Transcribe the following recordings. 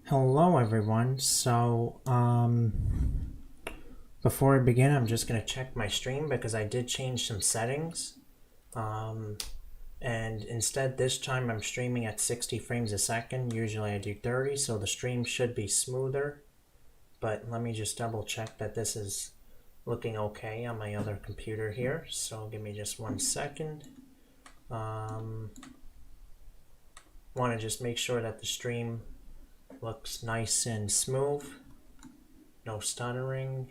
Hello everyone. Before I begin, I'm just going to check my stream because I did change some settings. Um, and instead this time I'm streaming at 60 frames a second. Usually I do 30, so the stream should be smoother. But let me just double check that this is looking okay on my other computer here. So give me just 1 second. Want to just make sure that the stream looks nice and smooth, no stuttering.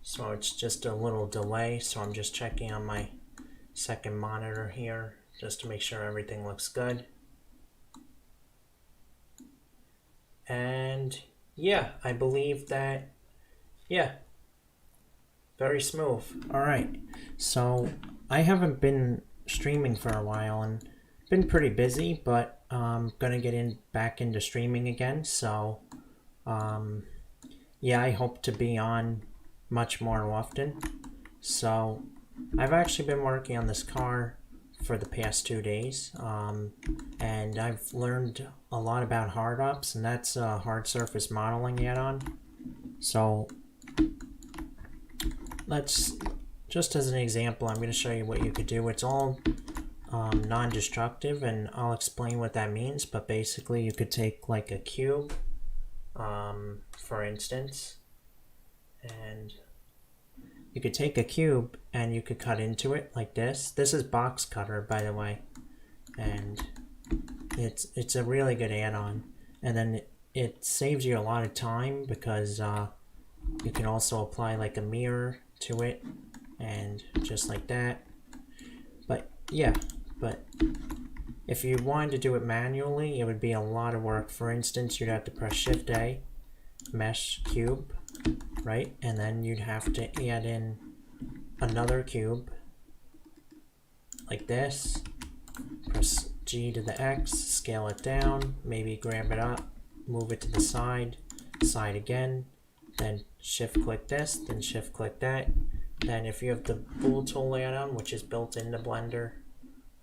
So it's just a little delay, so I'm just checking on my second monitor here just to make sure everything looks good. And yeah, I believe that, yeah, very smooth. Alright, so I haven't been streaming for a while and been pretty busy, but I'm gonna get back into streaming again. So yeah, I hope to be on much more often. So I've actually been working on this car for the past 2 days, and I've learned a lot about hard ups, and that's a hard surface modeling add-on. So just as an example, I'm going to show you what you could do. It's all non-destructive, and I'll explain what that means. But basically, you could take like a cube, for instance, and you could take a cube and you could cut into it like this. This is box cutter, by the way, and it's a really good add-on. And then it saves you a lot of time because you can also apply like a mirror to it, and just like that. But yeah, but if you wanted to do it manually, it would be a lot of work. For instance, you'd have to press Shift A, mesh cube, right? And then you'd have to add in another cube like this. Press G to the X, scale it down, maybe grab it up, move it to the side again, then shift click this, then shift click that. Then if you have the Bool tool add-on, which is built into Blender,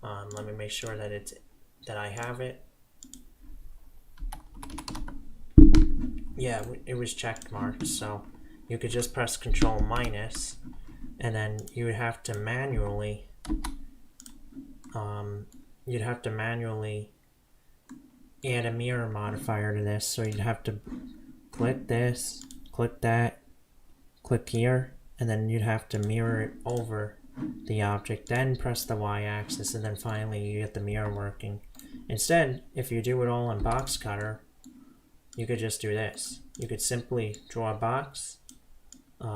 let me make sure that I have it. Yeah, it was checked marked, so you could just press Control minus, and then you would have to manually add a mirror modifier to this. So you'd have to click this, click that, click here, and then you'd have to mirror it over the object, then press the y-axis, and then finally you get the mirror working. Instead, if you do it all in box cutter, you could just do this. You could simply draw a box,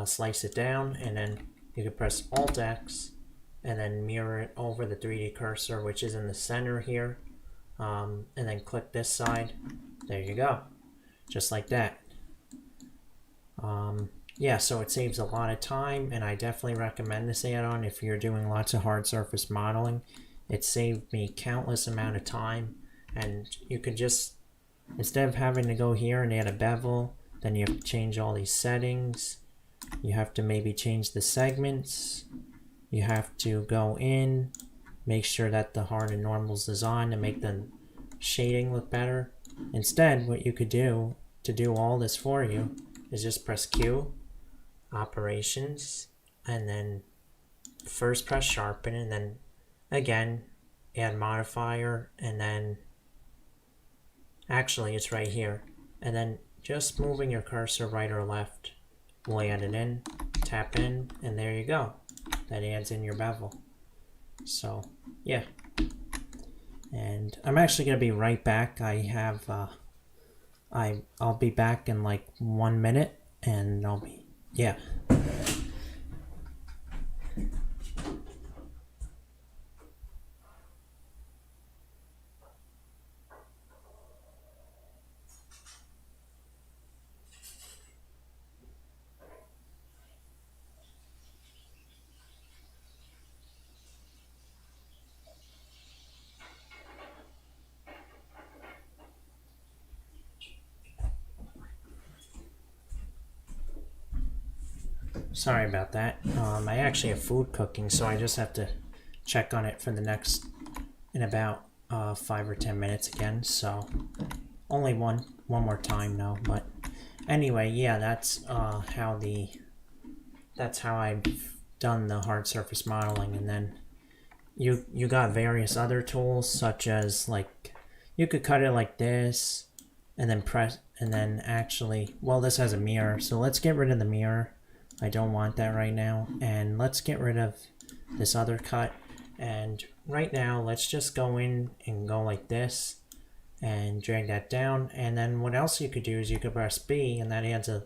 slice it down, and then you could press Alt X and then mirror it over the 3D cursor, which is in the center here, and then click this side. There you go, just like that. Yeah, so it saves a lot of time, and I definitely recommend this add-on if you're doing lots of hard surface modeling. It saved me countless amount of time, and you could just, instead of having to go here and add a bevel, then you have to change all these settings. You have to maybe change the segments. You have to go in, make sure that the hard and normals is on to make the shading look better. Instead, what you could do to do all this for you is just press Q, operations, and then first press sharpen, and then again add modifier, and then actually it's right here, and then just moving your cursor right or left will add it in. Tap in, and there you go, that adds in your bevel. So yeah, and I'm actually gonna be right back. I have I'll be back in like 1 minute, and I'll be, yeah. Sorry about that. I actually have food cooking, so I just have to check on it for the next, in about 5 or 10 minutes again. So only one more time though. But anyway, yeah, that's how I've done the hard surface modeling. And then you got various other tools, such as like you could cut it like this and then press, and then actually, well, this has a mirror, so let's get rid of the mirror. I don't want that right now. And let's get rid of this other cut. And right now, let's just go in and go like this and drag that down. And then what else you could do is you could press B, and that adds a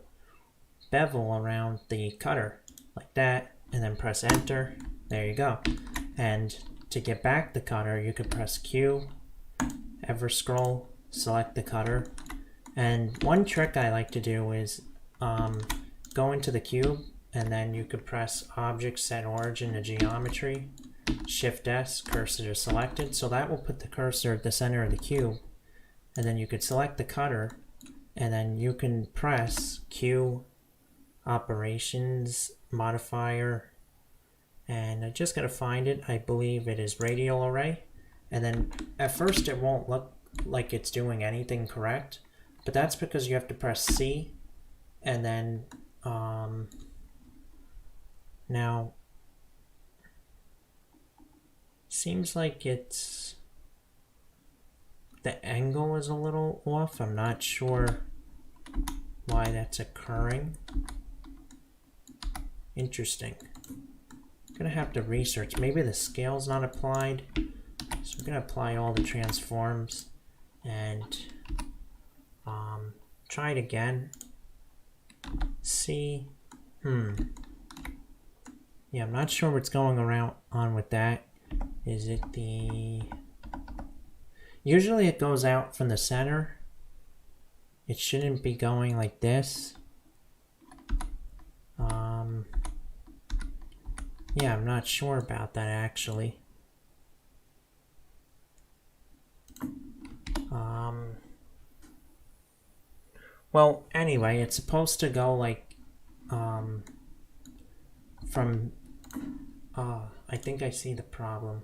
bevel around the cutter like that, and then press enter. There you go. And to get back the cutter, you could press Q, ever scroll, select the cutter. And one trick I like to do is go into the cube, and then you could press Object, Set Origin to Geometry, Shift S, cursor to selected. So that will put the cursor at the center of the cube. And then you could select the cutter, and then you can press Q, Operations, Modifier, and I just got to find it. I believe it is Radial Array. And then at first it won't look like it's doing anything correct, but that's because you have to press C, and then now seems like it's the angle is a little off. I'm not sure why that's occurring. Interesting. Gonna have to research. Maybe the scale's not applied. So we're gonna apply all the transforms and try it again. See. Yeah, I'm not sure what's going on with that. Is it the... Usually it goes out from the center. It shouldn't be going like this. Yeah, I'm not sure about that actually. Well, anyway, it's supposed to go like from I think I see the problem.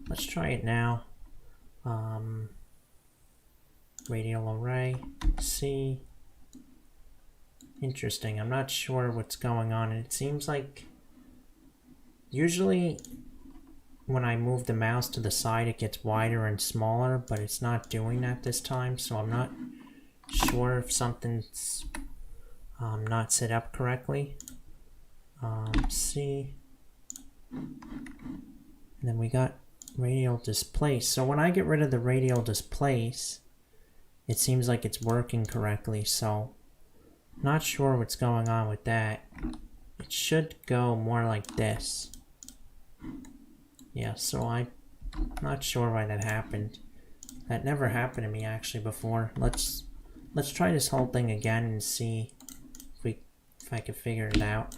Let's try it now. Radial array, C. Interesting. I'm not sure what's going on. It seems like usually when I move the mouse to the side it gets wider and smaller, but it's not doing that this time, so I'm not sure if something's not set up correctly. C. And then we got radial displace. So when I get rid of the radial displace, it seems like it's working correctly, so not sure what's going on with that. It should go more like this. Yeah, so I'm not sure why that happened. That never happened to me actually before. Let's try this whole thing again and see if I can figure it out.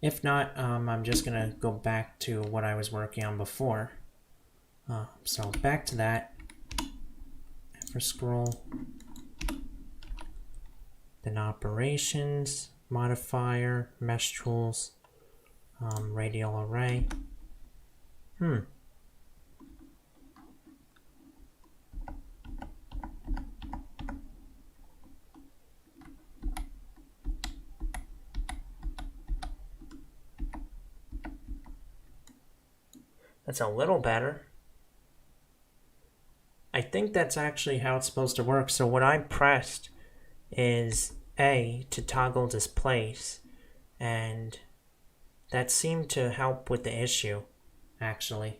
If not, I'm just gonna go back to what I was working on before. So back to that. Ever scroll. Then operations, modifier, mesh tools, radial array. That's a little better. I think that's actually how it's supposed to work. So what I pressed is A to toggle displace, and that seemed to help with the issue, actually.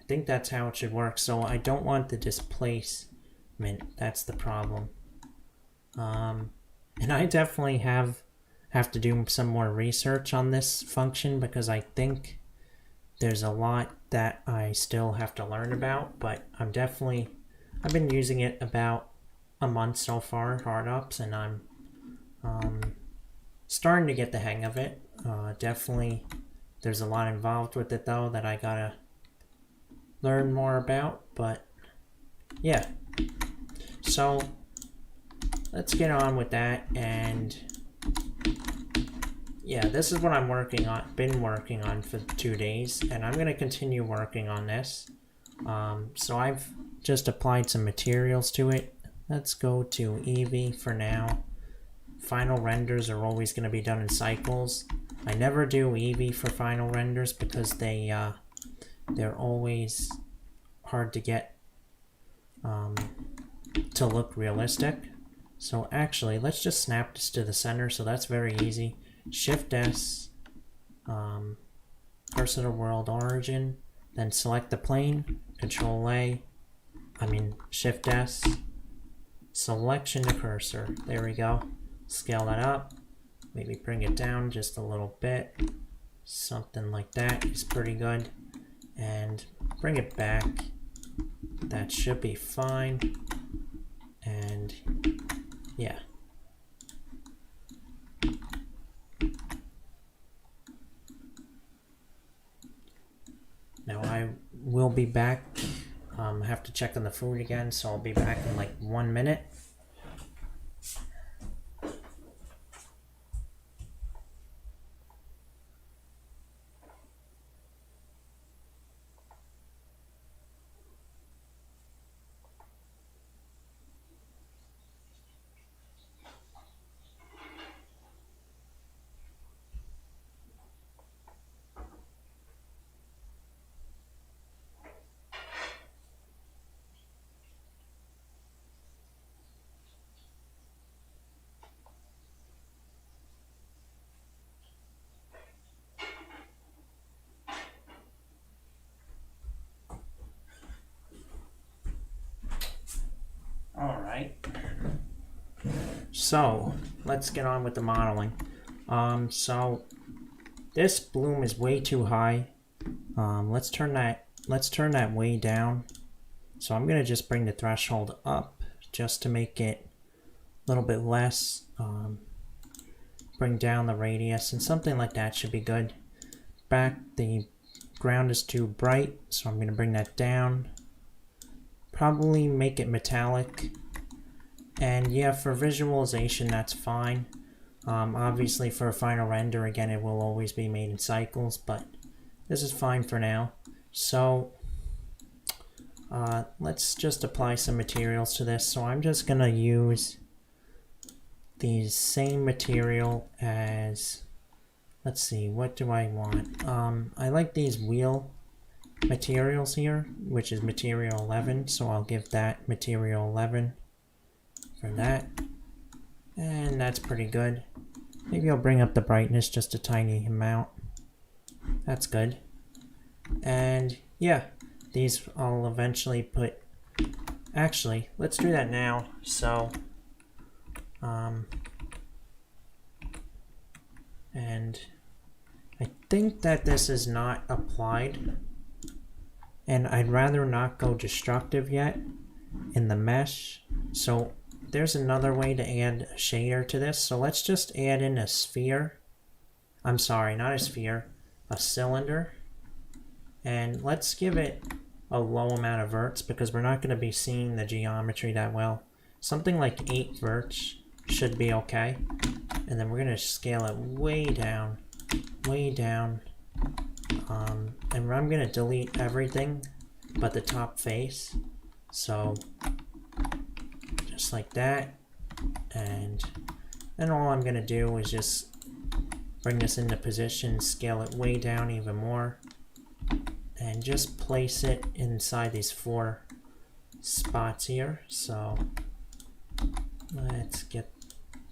I think that's how it should work. So I don't want the displacement. That's the problem. And I definitely have to do some more research on this function, because I think there's a lot that I still have to learn about, but I've been using it about a month so far, hard ups, and I'm starting to get the hang of it. Definitely there's a lot involved with it though that I gotta learn more about, but yeah. So let's get on with that, and yeah, this is what I'm been working on for 2 days, and I'm going to continue working on this. So I've just applied some materials to it. Let's go to Eevee for now. Final renders are always going to be done in cycles. I never do Eevee for final renders because they're always hard to get to look realistic. So actually, let's just snap this to the center. So that's very easy. Shift S, cursor to world origin, then select the plane, Control A, Shift S, selection to cursor. There we go. Scale that up, maybe bring it down just a little bit. Something like that is pretty good. And bring it back. That should be fine. And yeah. Now I will be back. I have to check on the food again, so I'll be back in like 1 minute. Alright, so let's get on with the modeling. So this bloom is way too high. Let's turn that way down. So I'm gonna just bring the threshold up just to make it a little bit less. Bring down the radius, and something like that should be good. The ground is too bright, so I'm gonna bring that down. Probably make it metallic, and yeah, for visualization that's fine. Obviously for a final render, again, it will always be made in cycles, but this is fine for now. So let's just apply some materials to this. So I'm just gonna use the same material as, let's see, what do I want? I like these wheel materials here, which is material 11, so I'll give that material 11 for that, and that's pretty good. Maybe I'll bring up the brightness just a tiny amount. That's good. And yeah, these I'll eventually put, actually let's do that now. So and I think that this is not applied, and I'd rather not go destructive yet in the mesh. So there's another way to add a shader to this. So let's just add in a sphere. I'm sorry, not a sphere, a cylinder. And let's give it a low amount of verts because we're not going to be seeing the geometry that well. Something like 8 verts should be okay. And then we're going to scale it way down, way down. And I'm going to delete everything but the top face. So just like that. And then all I'm going to do is just bring this into position, scale it way down even more, and just place it inside these 4 spots here. So let's get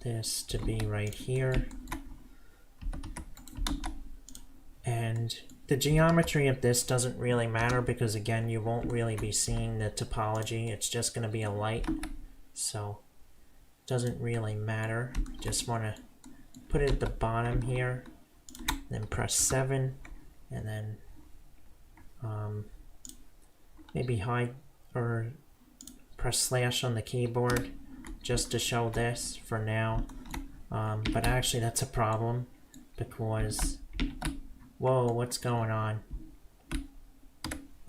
this to be right here. And the geometry of this doesn't really matter because, again, you won't really be seeing the topology. It's just going to be a light, so it doesn't really matter. Just want to put it at the bottom here, then press 7, and then maybe hide or press slash on the keyboard just to show this for now. But actually that's a problem because, whoa, what's going on?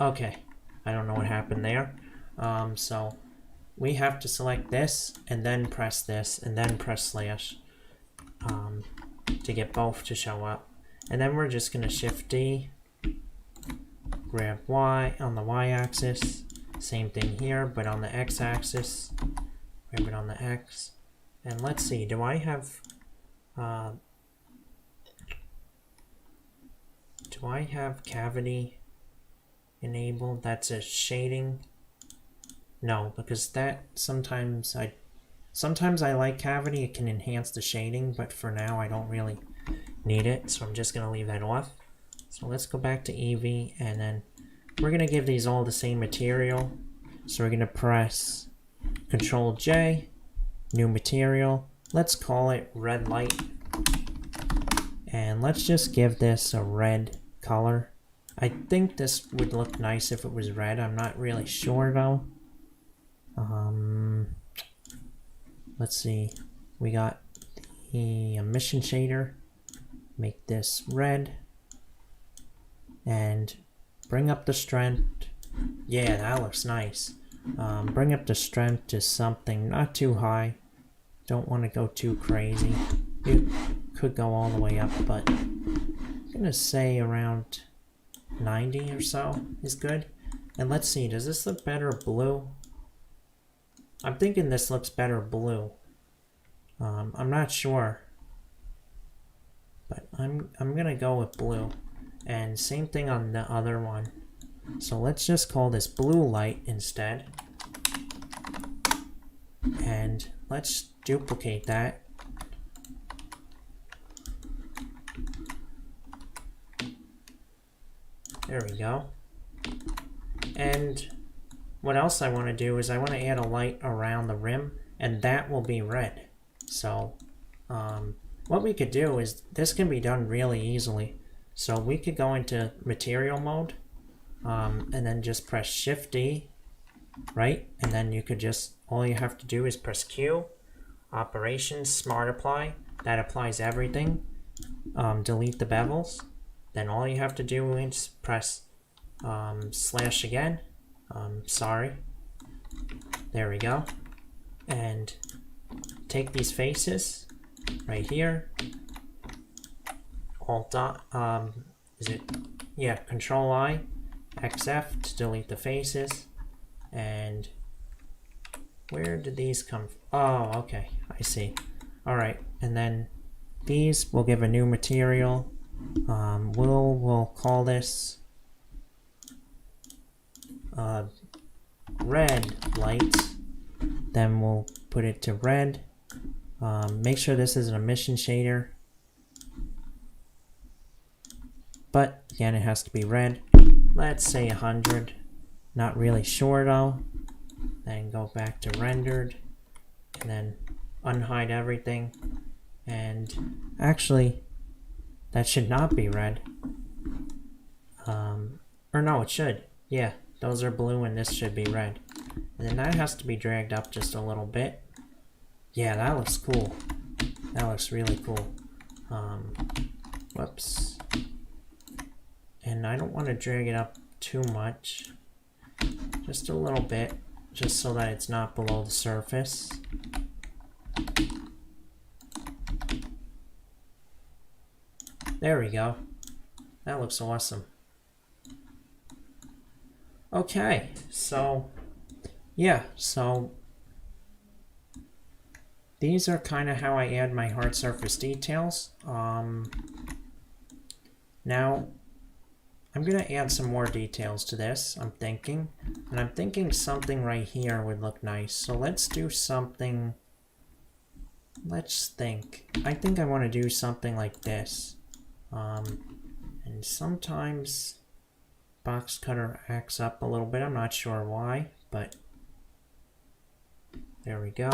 Okay, I don't know what happened there. So we have to select this and then press this and then press slash. to get both to show up. And then we're just going to Shift D, grab Y on the Y axis, same thing here, but on the X axis, grab it on the X. And let's see, do I have cavity enabled? That's a shading. No, because that sometimes I like cavity. It can enhance the shading, but for now I don't really need it, so I'm just gonna leave that off. So let's go back to Eevee, and then we're gonna give these all the same material. So we're gonna press Control J, new material. Let's call it red light, and let's just give this a red color. I think this would look nice if it was red. I'm not really sure though. Let's see. We got the emission shader. Make this red. And bring up the strength. Yeah, that looks nice. Bring up the strength to something not too high. Don't want to go too crazy. It could go all the way up, but I'm gonna say around 90 or so is good. And let's see, does this look better blue? I'm thinking this looks better blue. I'm not sure, but I'm gonna go with blue. And same thing on the other one. So let's just call this blue light instead. And let's duplicate that. There we go. And what else I want to do is I want to add a light around the rim, and that will be red. So what we could do is, this can be done really easily. So we could go into material mode, and then just press Shift D, right? And then you could just, all you have to do is press Q, Operations, Smart Apply. That applies everything. Delete the bevels. Then all you have to do is press slash again. Sorry. There we go. And take these faces right here. Alt is it? Yeah, Control I, XF to delete the faces. And where did these come from? Oh, okay, I see. All right, and then these we'll give a new material. We'll call this red light. Then we'll put it to red. Make sure this is an emission shader. But again, it has to be red. Let's say 100. Not really sure though. Then go back to rendered. And then unhide everything. And actually, that should not be red. Or no, it should. Yeah, those are blue and this should be red. And then that has to be dragged up just a little bit. Yeah, that looks cool. That looks really cool. Whoops. And I don't want to drag it up too much. Just a little bit. Just so that it's not below the surface. There we go. That looks awesome. Okay, so yeah, so these are kind of how I add my hard surface details. Now I'm gonna add some more details to this, I'm thinking. And I'm thinking something right here would look nice. So let's do something, let's think. I think I want to do something like this. And sometimes box cutter acts up a little bit. I'm not sure why, but there we go.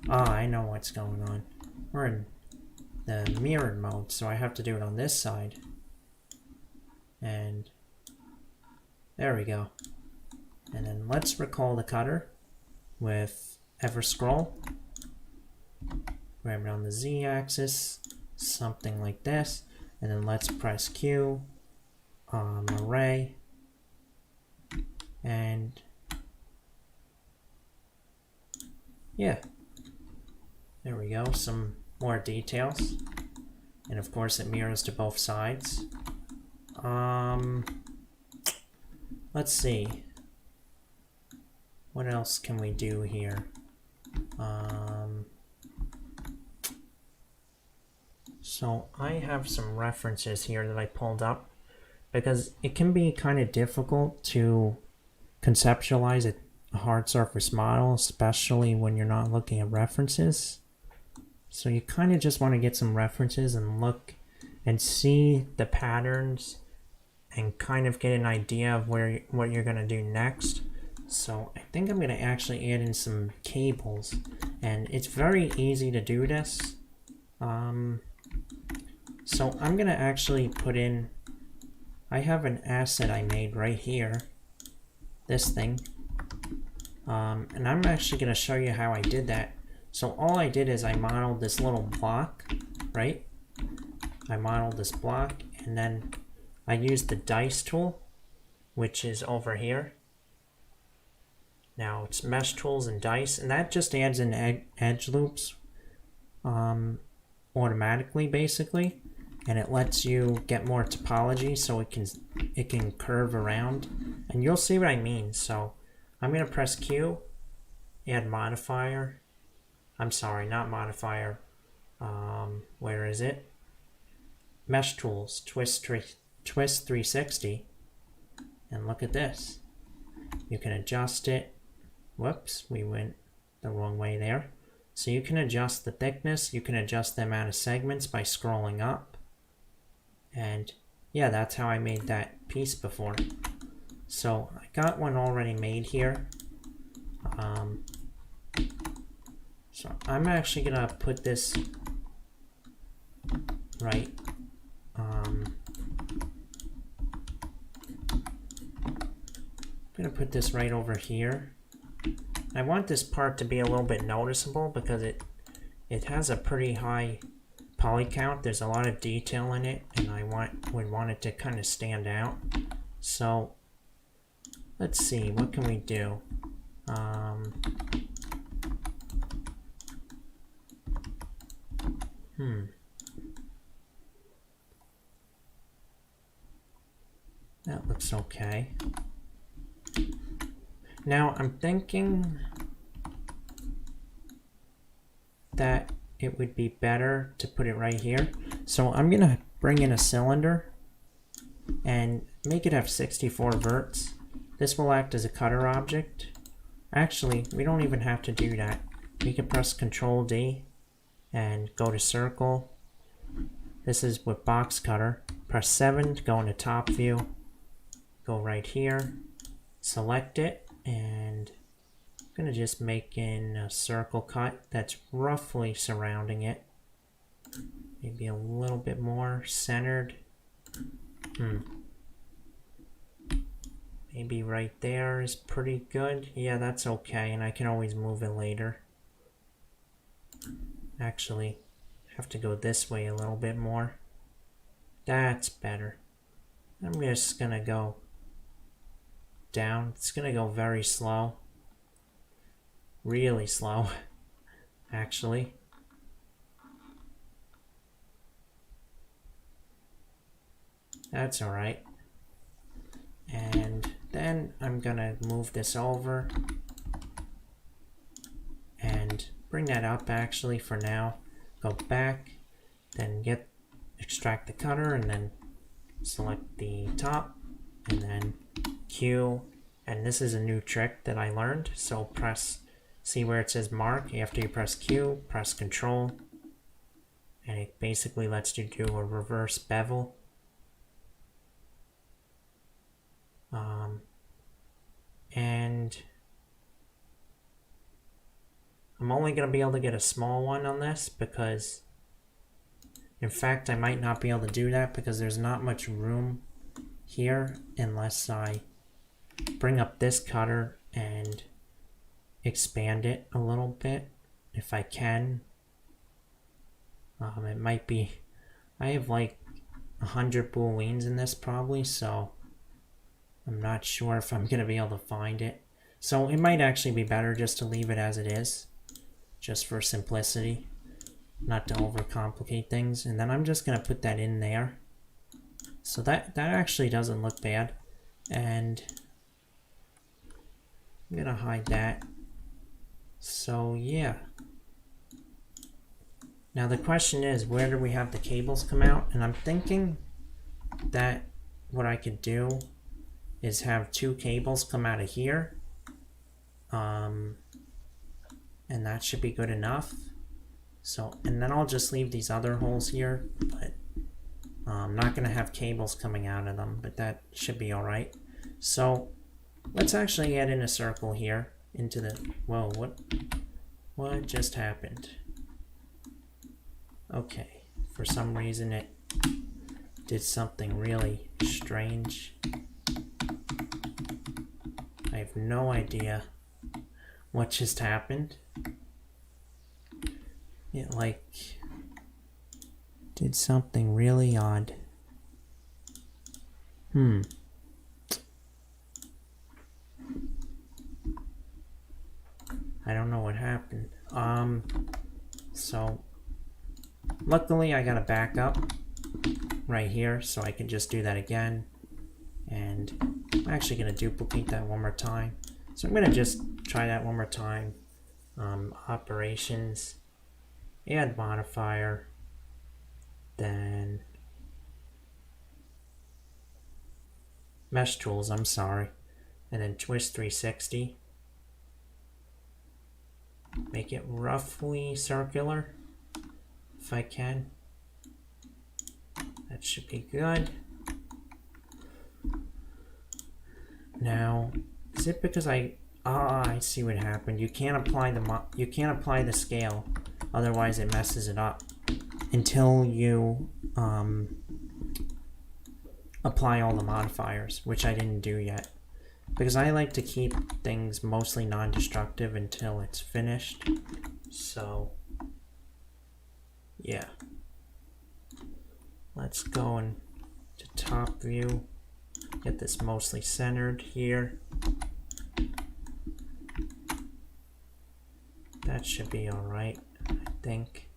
Ah, I know what's going on. We're in the mirrored mode, so I have to do it on this side. And there we go. And then let's recall the cutter with ever scroll. Grab it on the Z axis, something like this. And then let's press Q, array, and yeah, there we go, some more details. And of course it mirrors to both sides. Let's see. What else can we do here? So I have some references here that I pulled up because it can be kind of difficult to conceptualize a hard surface model, especially when you're not looking at references. So you kind of just want to get some references and look and see the patterns and kind of get an idea of what you're going to do next. So I think I'm going to actually add in some cables, and it's very easy to do this. So I'm going to actually put in, I have an asset I made right here, this thing, and I'm actually going to show you how I did that. So all I did is I modeled this little block, right? I modeled this block, and then I used the dice tool, which is over here. Now it's mesh tools and dice, and that just adds in edge loops automatically, basically, and it lets you get more topology, so it can curve around, and you'll see what I mean. So I'm gonna press Q, add modifier. I'm sorry, not modifier. Where is it? Mesh tools, twist 360, and look at this. You can adjust it. Whoops, we went the wrong way there. So you can adjust the thickness, you can adjust the amount of segments by scrolling up. And yeah, that's how I made that piece before. So I got one already made here. So I'm actually gonna put this right. I'm gonna put this right over here. I want this part to be a little bit noticeable because it has a pretty high poly count. There's a lot of detail in it, and I would want it to kind of stand out. So let's see, what can we do? That looks okay. Now I'm thinking that it would be better to put it right here. So I'm gonna bring in a cylinder and make it have 64 verts. This will act as a cutter object. Actually, we don't even have to do that. We can press Control D and go to circle. This is with box cutter. Press 7 to go into top view. Go right here, select it, and I'm gonna just make in a circle cut that's roughly surrounding it. Maybe a little bit more centered. Maybe right there is pretty good. Yeah, that's okay, and I can always move it later. Actually, have to go this way a little bit more. That's better. I'm just gonna go down. It's gonna go very slow. Really slow, actually. That's alright. And then I'm gonna move this over and bring that up actually for now. Go back, then extract the cutter, and then select the top, and then Q, and this is a new trick that I learned. So see where it says mark, after you press Q, press Control, and it basically lets you do a reverse bevel. And I'm only going to be able to get a small one on this because, in fact, I might not be able to do that because there's not much room here unless I bring up this cutter and expand it a little bit if I can. It might be, I have like 100 booleans in this probably, so I'm not sure if I'm gonna be able to find it. So it might actually be better just to leave it as it is, just for simplicity. not to overcomplicate things. And then I'm just going to put that in there. So that actually doesn't look bad. And I'm going to hide that. So yeah. Now the question is, where do we have the cables come out? And I'm thinking that what I could do is have 2 cables come out of here. And that should be good enough. So, and then I'll just leave these other holes here, but I'm not going to have cables coming out of them, but that should be alright. So let's actually add in a circle here into the, whoa, what just happened? Okay, for some reason it did something really strange. I have no idea what just happened. It like did something really odd. I don't know what happened. So luckily I got a backup right here, so I can just do that again. And I'm actually going to duplicate that one more time. So I'm going to just try that one more time. Operations, add modifier, then mesh tools, I'm sorry, and then twist 360. Make it roughly circular if I can. That should be good. Now, is it because I see what happened. You can't apply the scale, otherwise it messes it up until you apply all the modifiers, which I didn't do yet. Because I like to keep things mostly non-destructive until it's finished. So, yeah. Let's go into top view. Get this mostly centered here. That should be alright, I think.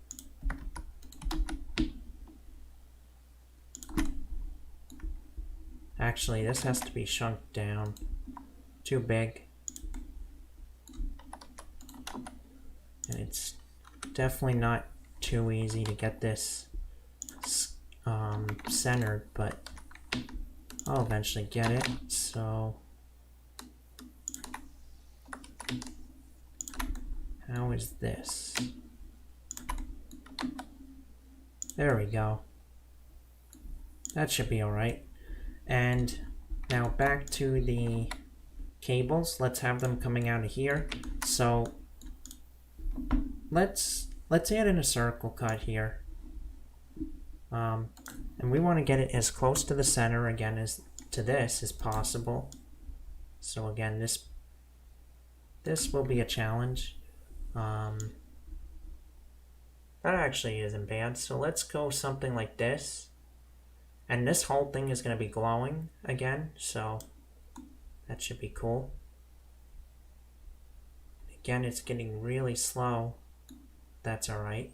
Actually, this has to be shrunk down. Too big. And it's definitely not too easy to get this centered, but I'll eventually get it. So how is this? There we go. That should be alright. And now back to the cables. Let's have them coming out of here. So let's add in a circle cut here. And we want to get it as close to the center again as to this as possible. So again, this will be a challenge. That actually isn't bad. So let's go something like this. And this whole thing is going to be glowing again, so that should be cool. Again, it's getting really slow. That's alright.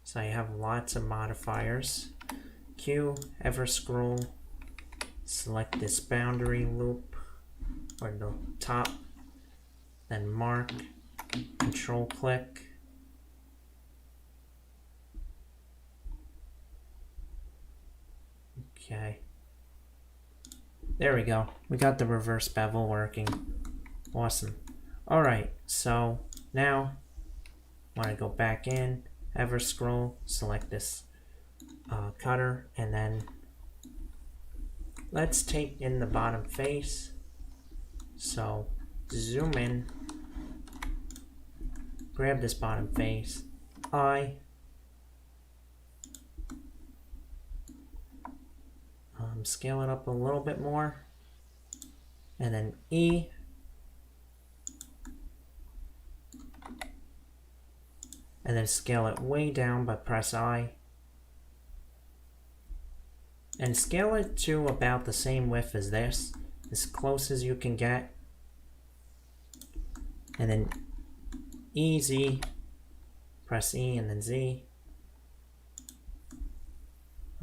So I have lots of modifiers. Q, ever scroll, select this boundary loop, or the top, then mark, control click. Okay. There we go. We got the reverse bevel working. Awesome. Alright, so now I want to go back in, ever scroll, select this cutter, and then let's take in the bottom face. So zoom in, grab this bottom face, scale it up a little bit more, and then E, and then scale it way down, but press I, and scale it to about the same width as this, as close as you can get, and then EZ, press E and then Z.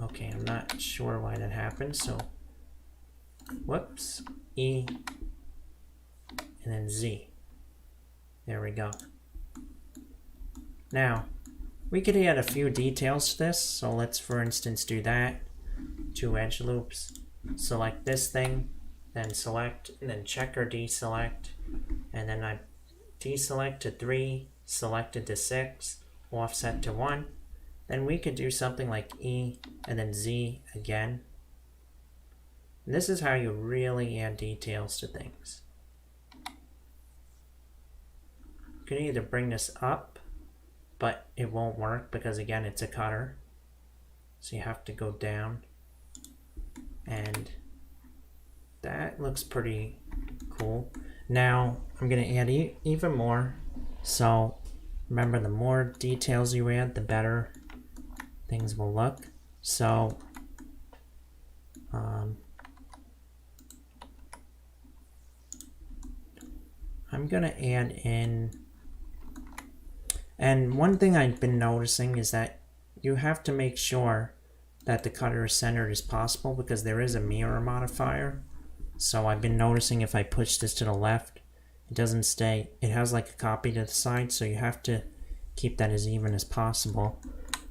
Okay, I'm not sure why that happened, so whoops, E and then Z. There we go. Now, we could add a few details to this, so let's for instance do that. 2 edge loops, select this thing, then select, and then check or deselect, and then I deselect to 3, selected to 6, offset to 1. Then we could do something like E and then Z again. And this is how you really add details to things. You can either bring this up, but it won't work because again it's a cutter. So you have to go down. And that looks pretty cool. Now I'm going to add even more. So remember, the more details you add, the better things will look. So I'm going to add in, and one thing I've been noticing is that you have to make sure that the cutter is centered as possible because there is a mirror modifier. So I've been noticing if I push this to the left, it doesn't stay, it has like a copy to the side, so you have to keep that as even as possible.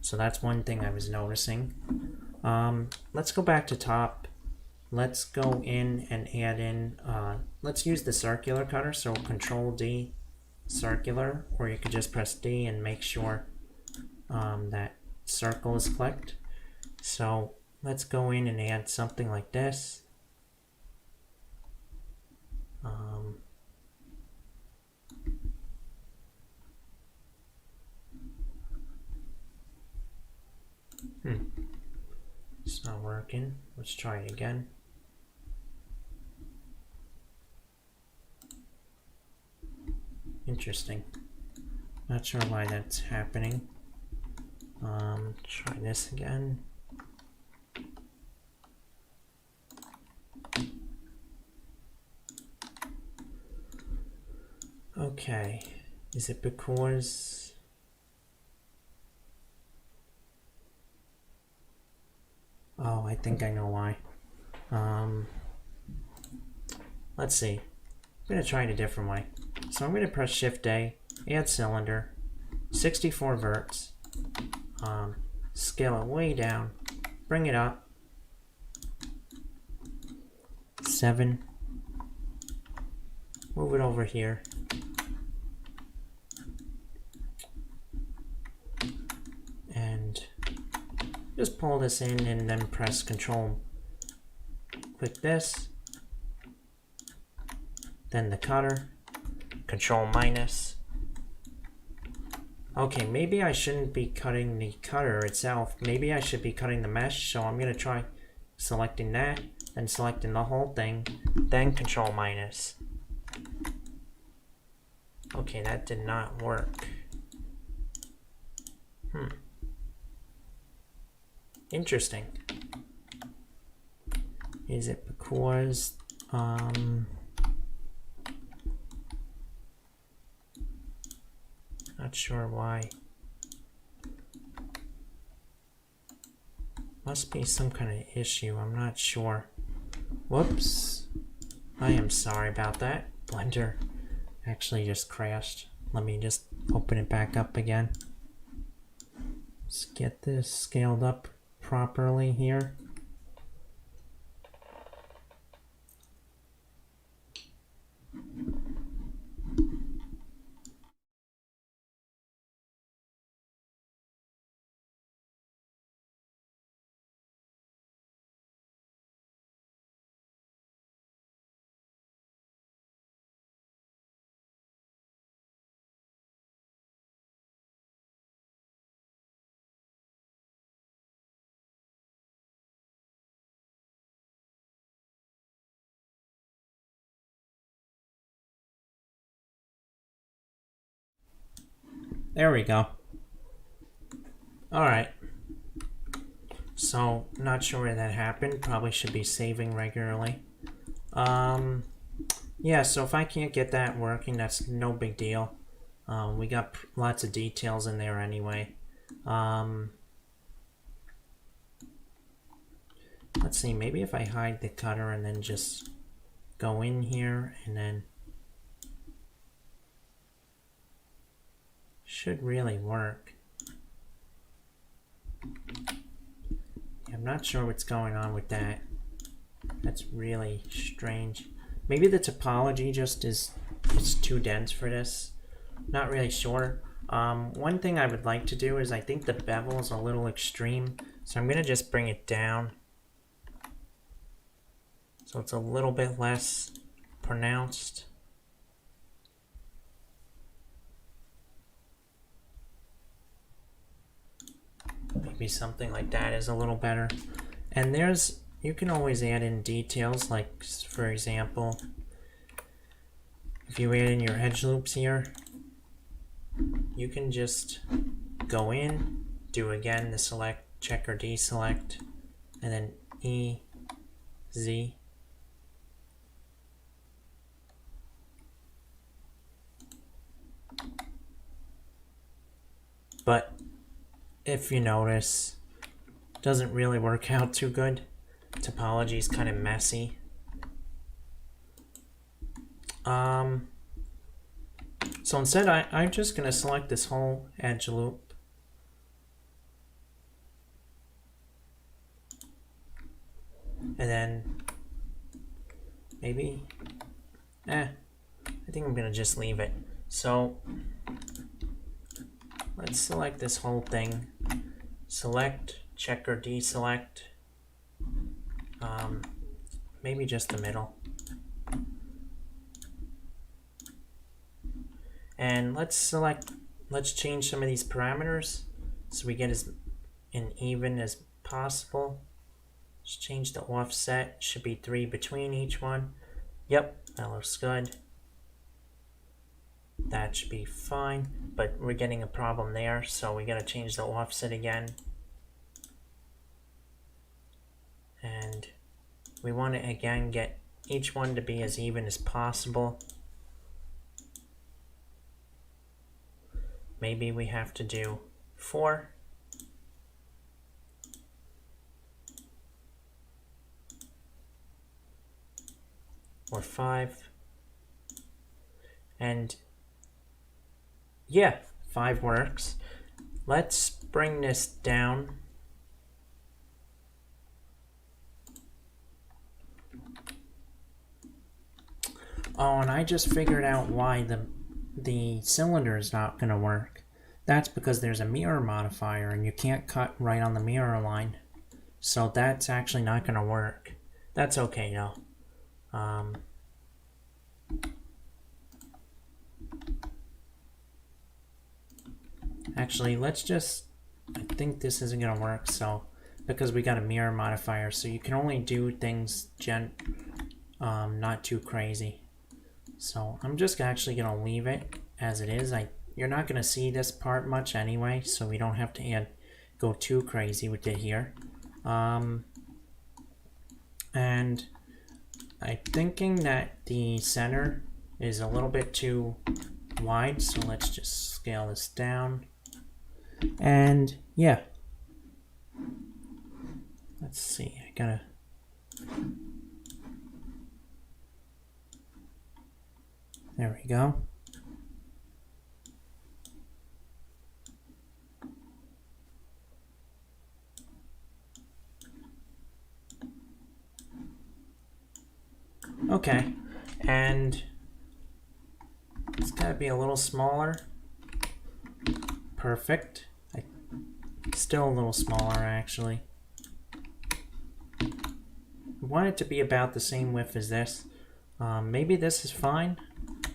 So that's one thing I was noticing. Let's go back to top. Let's go in and add in, let's use the circular cutter, so Control D, circular, or you could just press D and make sure that circle is clicked. So let's go in and add something like this. It's not working. Let's try it again. Interesting. Not sure why that's happening. Try this again. Okay, is it because oh, I think I know why. Let's see. I'm going to try it a different way. So I'm going to press Shift A, add cylinder, 64 verts, scale it way down, bring it up, 7, move it over here, and just pull this in and then press Control, click this, then the cutter, Control minus. Okay, maybe I shouldn't be cutting the cutter itself. Maybe I should be cutting the mesh, so I'm going to try selecting that, then selecting the whole thing, then Control minus. Okay, that did not work. Interesting. Is it because not sure why. Must be some kind of issue, I'm not sure. Whoops. I am sorry about that. Blender actually just crashed. Let me just open it back up again. Let's get this scaled up properly here. There we go. Alright. So, not sure where that happened. Probably should be saving regularly. Yeah, so if I can't get that working, that's no big deal. We got lots of details in there anyway. Let's see, maybe if I hide the cutter and then just go in here and then should really work. I'm not sure what's going on with that. That's really strange. Maybe the topology just is too dense for this. Not really sure. One thing I would like to do is I think the bevel is a little extreme, so I'm going to just bring it down so it's a little bit less pronounced. Maybe something like that is a little better. And you can always add in details, like for example, if you add in your edge loops here, you can just go in, do again the select, check or deselect, and then E, Z. But if you notice, it doesn't really work out too good. Topology is kind of messy. So instead, I'm just going to select this whole edge loop. And then maybe, I think I'm going to just leave it. So let's select this whole thing. Select, check or deselect. Maybe just the middle. And let's change some of these parameters so we get as even as possible. Let's change the offset. Should be 3 between each one. Yep, that looks good. That should be fine, but we're getting a problem there, so we gotta change the offset again. And we want to again get each one to be as even as possible. Maybe we have to do 4. Or 5. And yeah, 5 works. Let's bring this down. Oh, and I just figured out why the cylinder is not going to work. That's because there's a mirror modifier and you can't cut right on the mirror line. So that's actually not going to work. That's okay though. Actually, let's just, I think this isn't going to work, so, because we got a mirror modifier, so you can only do things not too crazy. So I'm just actually going to leave it as it is. You're not going to see this part much anyway, so we don't have to go too crazy with it here. And I'm thinking that the center is a little bit too wide, so let's just scale this down. And yeah, let's see, I gotta, there we go. Okay, and it's gotta be a little smaller. Perfect. Still a little smaller actually. I want it to be about the same width as this. Maybe this is fine.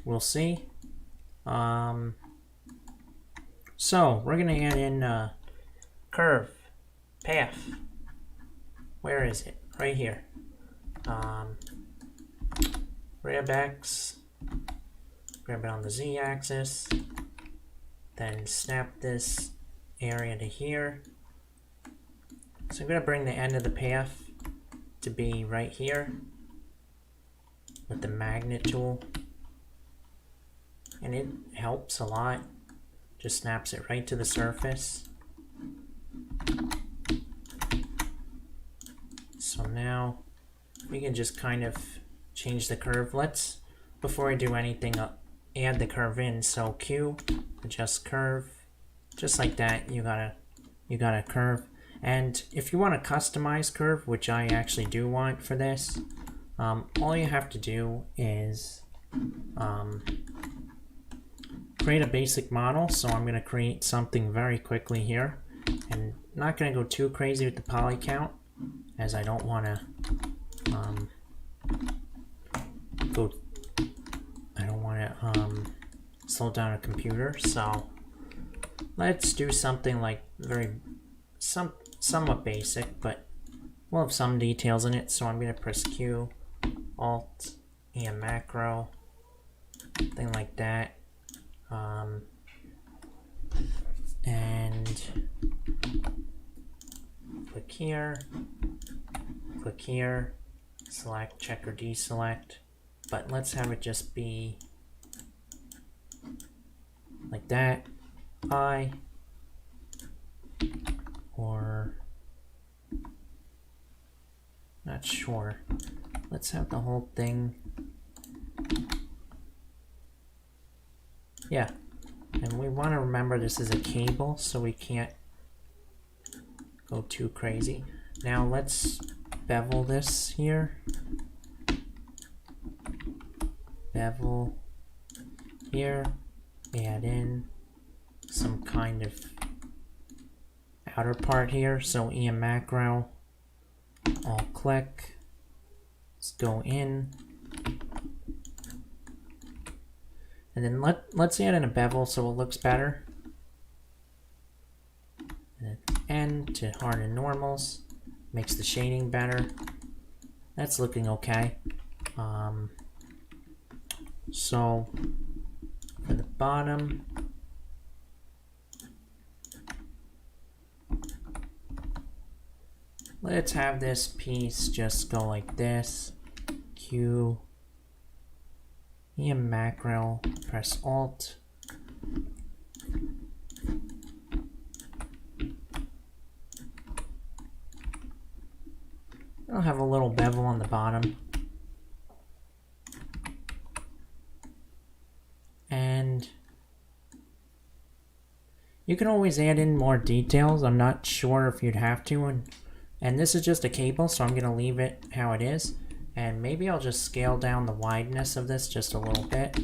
We'll see. So we're gonna add in curve, path. Where is it? Right here. Grab X, grab it on the Z axis, then snap this area to here. So I'm going to bring the end of the path to be right here with the magnet tool. and it helps a lot. Just snaps it right to the surface. So now we can just kind of change the curve. Let's, before I do anything, add the curve in. So Q, adjust curve, just like that. You got a curve. And if you want to customize curve, which I actually do want for this, all you have to do is create a basic model. So I'm going to create something very quickly here, and not going to go too crazy with the poly count, as I don't want to slow down a computer. So let's do something like somewhat basic, but we'll have some details in it. So I'm going to press Q, Alt, and macro, thing like that. And click here, select, check or deselect, but let's have it just be like that, I, or not sure. Let's have the whole thing. Yeah, and we want to remember this is a cable, so we can't go too crazy. Now let's bevel this here. Bevel here. Add in some kind of outer part here. So EM macro. I'll click. Let's go in. And then let's add in a bevel so it looks better. And then N to harden normals. Makes the shading better. That's looking okay. So for the bottom, let's have this piece just go like this. Q, EM macro, press Alt. I'll have a little bevel on the bottom. And you can always add in more details. I'm not sure if you'd have to. And this is just a cable, so I'm going to leave it how it is. And maybe I'll just scale down the wideness of this just a little bit.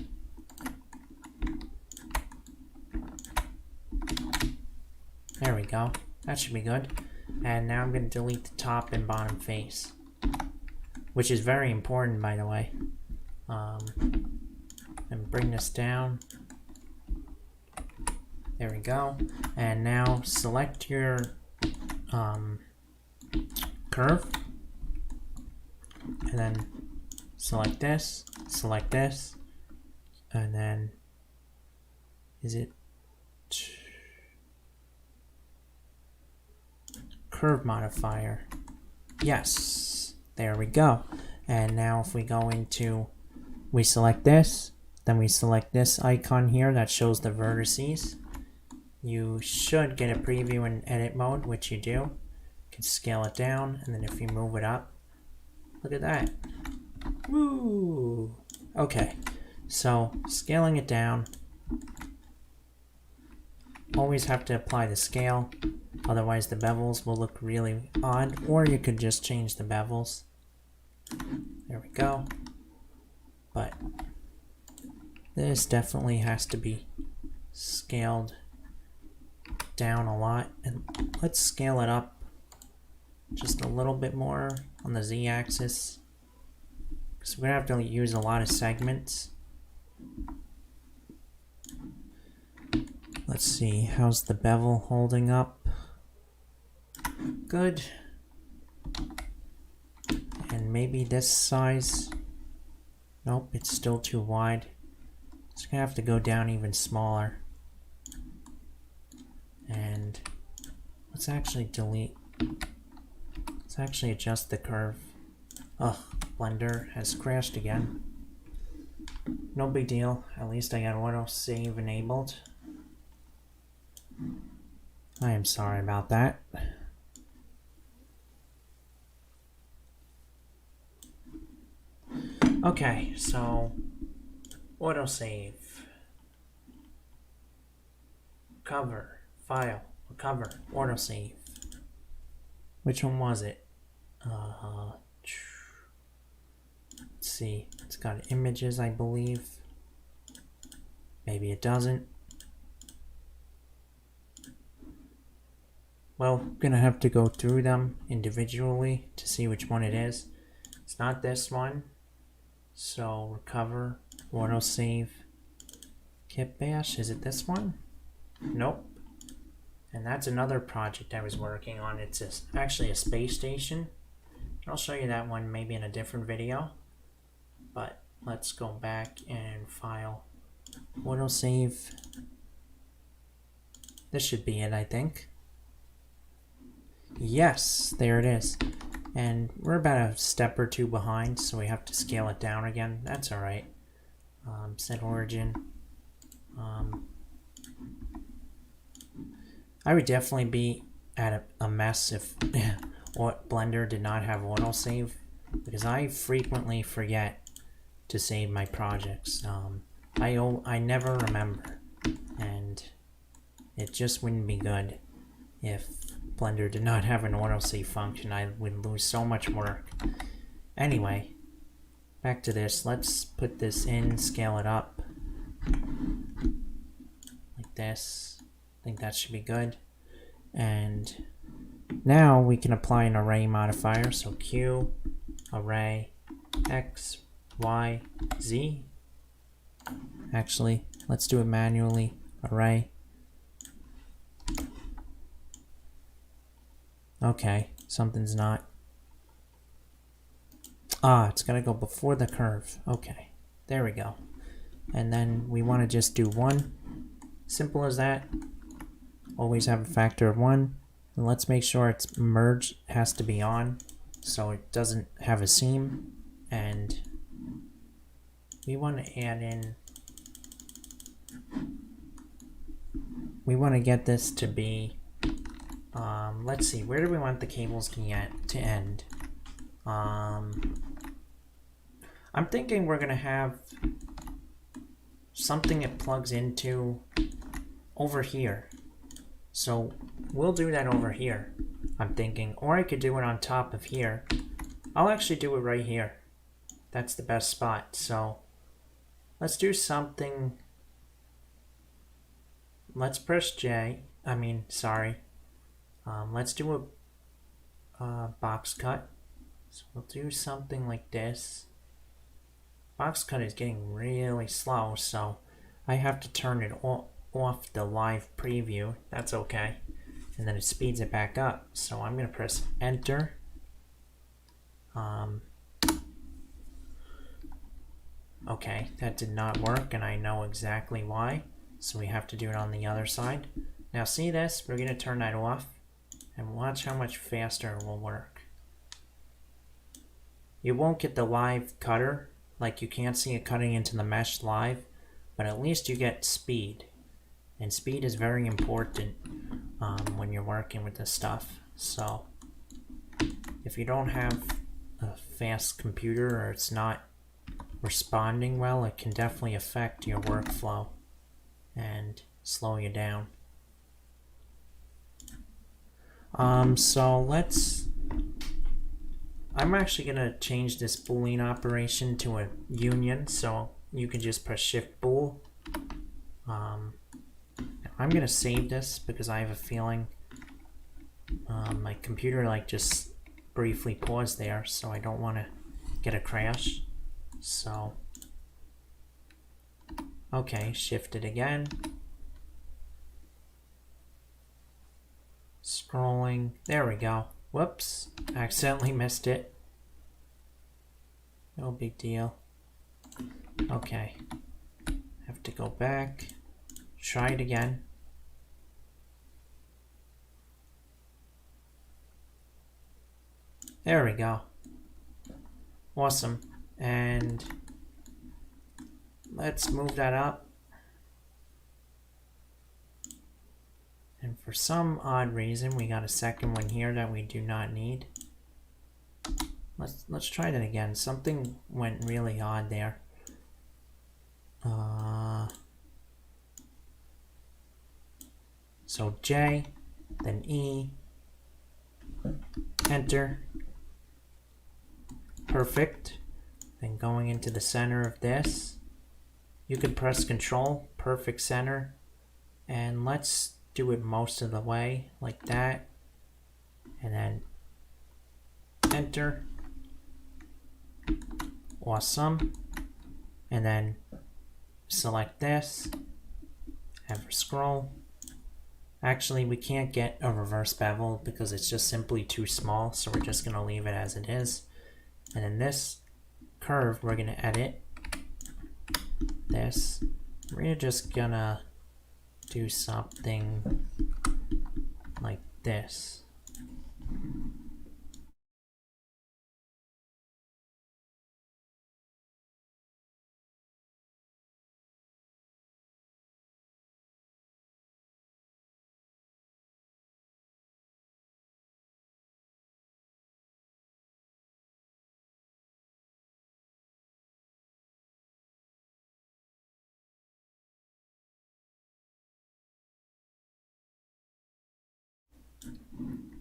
There we go. That should be good. And now I'm going to delete the top and bottom face, which is very important, by the way. And bring this down. There we go. And now select your curve. And then select this, and then is it curve modifier? Yes, there we go. And now if we go into, we select this, then we select this icon here that shows the vertices. You should get a preview in edit mode, which you do. You can scale it down, and then if you move it up, look at that. Woo! Okay, so scaling it down. Always have to apply the scale, otherwise the bevels will look really odd, or you could just change the bevels. There we go. But this definitely has to be scaled down a lot, and let's scale it up just a little bit more on the z-axis, because we're gonna have to use a lot of segments. Let's see, how's the bevel holding up? Good. And maybe this size. Nope, it's still too wide. It's gonna have to go down even smaller. And let's actually let's actually adjust the curve. Ugh, Blender has crashed again. No big deal. At least I got auto save enabled. I am sorry about that. Okay, so autosave, cover, file, recover, autosave. Which one was it? Let's see. It's got images, I believe. Maybe it doesn't. Well, I'm gonna have to go through them individually to see which one it is. It's not this one. So recover, autosave, kit bash. Is it this one? Nope. And that's another project I was working on. It's actually a space station. I'll show you that one maybe in a different video. But let's go back and file, autosave. This should be it, I think. Yes, there it is. And we're about a step or two behind, so we have to scale it down again. That's alright. Set origin. I would definitely be at a mess if Blender did not have autosave, because I frequently forget to save my projects. I never remember, and it just wouldn't be good if Blender did not have an autosave function. I would lose so much work. Anyway, back to this. Let's put this in, scale it up like this. I think that should be good. And now we can apply an array modifier. So Q, array, X, Y, Z. Actually, let's do it manually. Array. Okay, something's not. It's gotta go before the curve. Okay, there we go. And then we want to just do 1. Simple as that. Always have a factor of 1. And let's make sure its merge has to be on, so it doesn't have a seam. And we want to add in. We want to get this to be. Let's see, where do we want the cables to end? I'm thinking we're gonna have something it plugs into over here. So we'll do that over here, I'm thinking. Or I could do it on top of here. I'll actually do it right here. That's the best spot. So let's do something. Let's press J. Let's do a box cut. So we'll do something like this. Box cut is getting really slow, so I have to turn it off the live preview. That's okay. And then it speeds it back up. So I'm going to press enter. Okay, that did not work, and I know exactly why. So we have to do it on the other side. Now see this? We're going to turn that off. And watch how much faster it will work. You won't get the live cutter, like you can't see it cutting into the mesh live, but at least you get speed. And speed is very important when you're working with this stuff. So if you don't have a fast computer or it's not responding well, it can definitely affect your workflow and slow you down. I'm actually going to change this Boolean operation to a union, so you can just press Shift Bool. I'm going to save this because I have a feeling my computer just briefly paused there, so I don't want to get a crash. So, okay, shift it again. Scrolling. There we go. Whoops. Accidentally missed it. No big deal. Okay. Have to go back. Try it again. There we go. Awesome. And let's move that up. And for some odd reason, we got a second one here that we do not need. Let's try that again. Something went really odd there. So J, then E, enter. Perfect. Then going into the center of this, you could press Control, perfect center, and let's do it most of the way like that, and then enter. Awesome. And then select this, ever scroll. Actually, we can't get a reverse bevel because it's just simply too small, so we're just going to leave it as it is. And in this curve, we're going to edit this. We're just going to do something like this.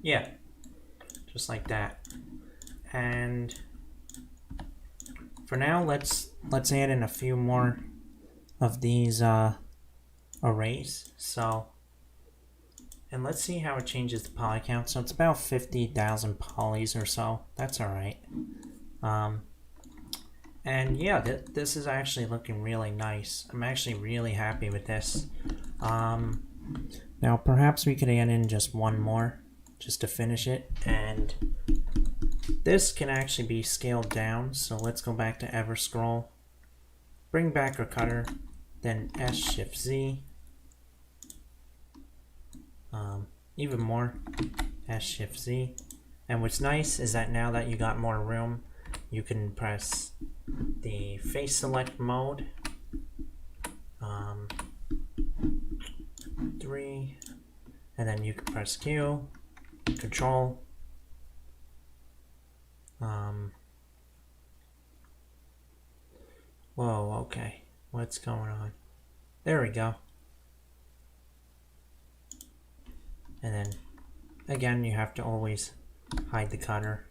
Yeah, just like that. And for now, let's add in a few more of these arrays. So, and let's see how it changes the poly count. So it's about 50,000 polys or so. That's all right. And yeah, this is actually looking really nice. I'm actually really happy with this. Now perhaps we could add in just one more just to finish it, and this can actually be scaled down. So let's go back to ever scroll, bring back our cutter, then S Shift Z, even more, S Shift Z. And what's nice is that now that you got more room, you can press the face select mode, 3, and then you can press Q, Control, whoa, okay, what's going on? There we go. And then again, you have to always hide the cutter.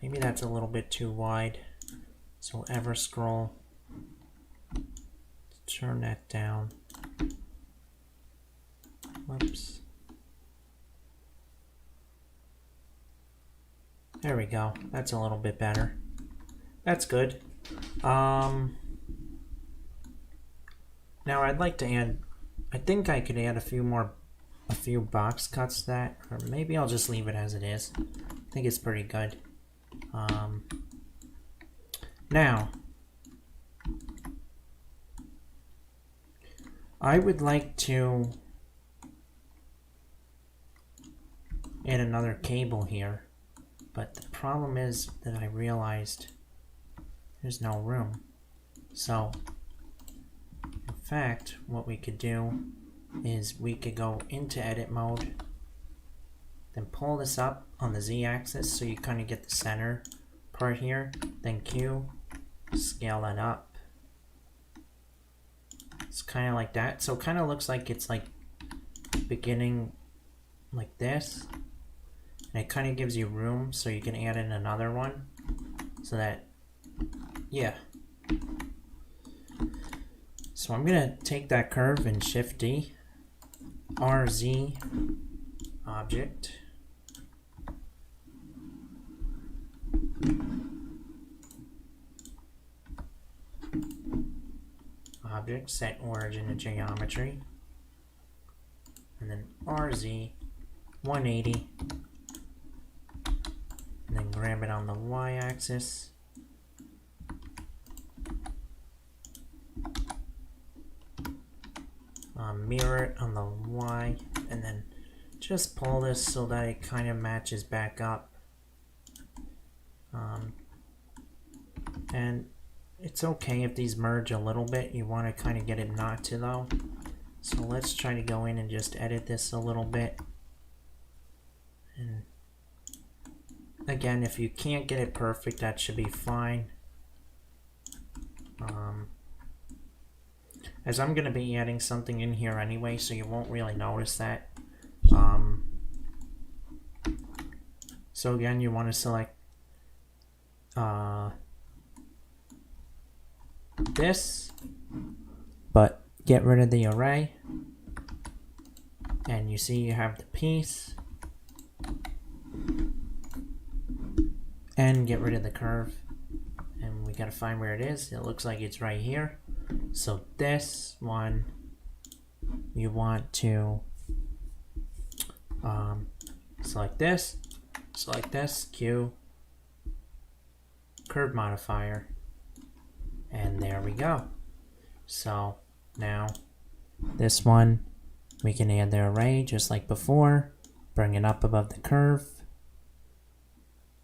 Maybe that's a little bit too wide, so ever scroll, turn that down. Whoops. There we go. That's a little bit better. That's good. Now I'd like to add, I think I could add a few box cuts to that, or maybe I'll just leave it as it is. I think it's pretty good. Now, I would like to add another cable here, but the problem is that I realized there's no room. So, in fact, what we could do is we could go into edit mode, then pull this up on the Z-axis so you kind of get the center part here, then Q, scale that up. It's kind of like that. So it kind of looks like it's like beginning like this, and it kind of gives you room so you can add in another one, so that, yeah. So I'm gonna take that curve and Shift D, RZ, object, set origin to geometry, and then RZ 180, and then grab it on the y-axis, mirror it on the y, and then just pull this so that it kind of matches back up. And it's okay if these merge a little bit. You want to kind of get it not to though. So let's try to go in and just edit this a little bit. And again, if you can't get it perfect, that should be fine. As I'm going to be adding something in here anyway, so you won't really notice that. So again, you want to select this, but get rid of the array. And you see you have the piece. And get rid of the curve. And we got to find where it is. It looks like it's right here. So this one, you want to select this, Q, curve modifier, and there we go. So now this one, we can add the array just like before, bring it up above the curve,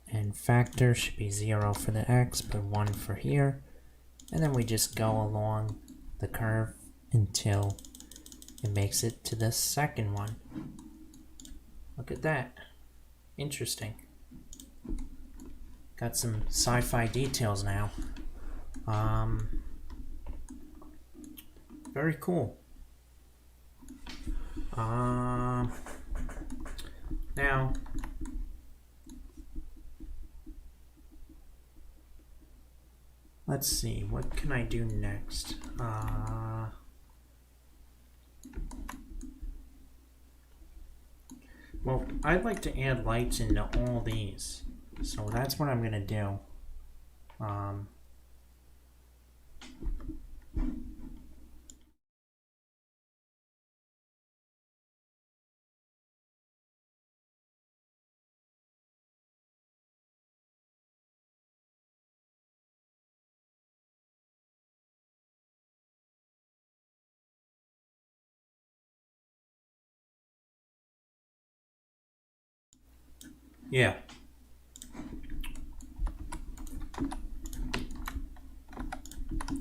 and factor should be 0 for the x, but 1 for here. And then we just go along the curve until it makes it to the second one. Look at that. Interesting. Got some sci-fi details now. Very cool. Now, let's see, what can I do next? Well, I'd like to add lights into all these. So that's what I'm going to do. Yeah.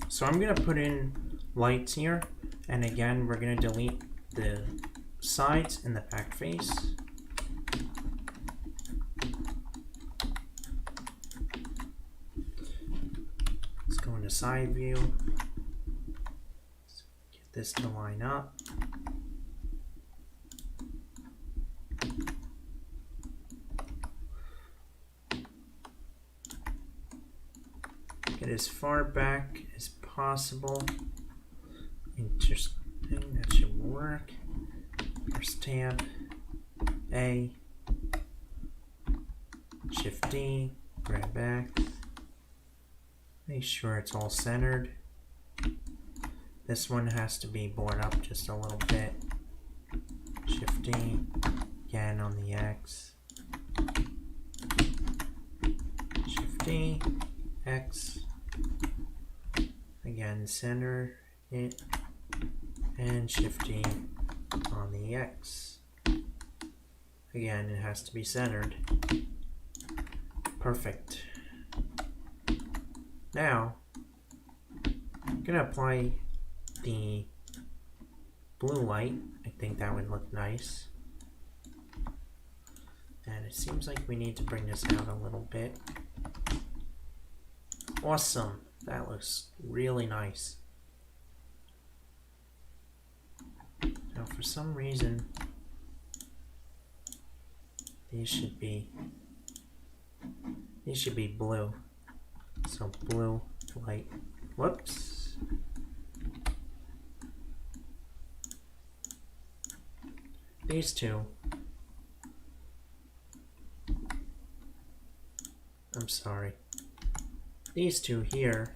So I'm going to put in lights here, and again we're going to delete the sides and the back face. Let's go into side view, get this to line up. Get as far back as possible. Interesting, that should work. First tab, A, Shift D, grab back. Make sure it's all centered. This one has to be brought up just a little bit. Shift D, again on the X. Shift D, X. Again, center it, and Shift D on the X. Again, it has to be centered. Perfect. Now, I'm going to apply the blue light. I think that would look nice. And it seems like we need to bring this out a little bit. Awesome. That looks really nice. Now, for some reason, these should be blue. So blue light. Whoops. These two. I'm sorry. These two here.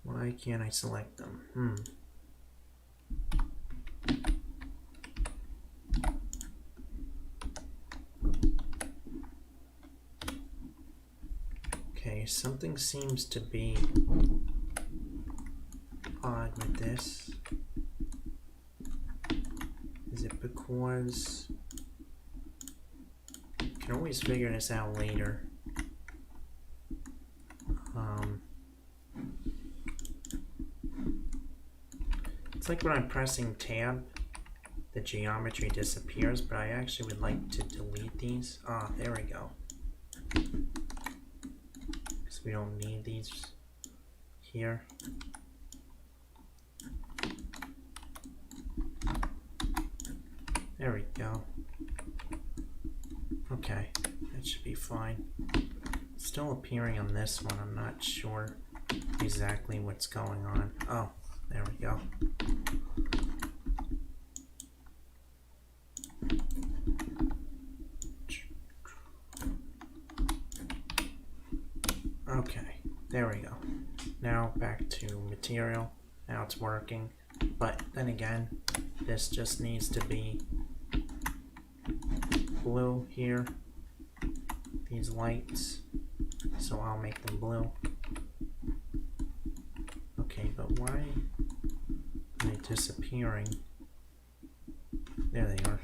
Why can't I select them? Okay, something seems to be odd with this. Is it because... can always figure this out later. It's like when I'm pressing tab, the geometry disappears, but I actually would like to delete these. Ah, there we go. Because we don't need these here. There we go. Okay, that should be fine. It's still appearing on this one. I'm not sure exactly what's going on. Oh, there we go. Okay, there we go. Now back to material. Now it's working. But then again, this just needs to be blue here. These lights. So I'll make them blue. Okay, but why are they disappearing? There they are.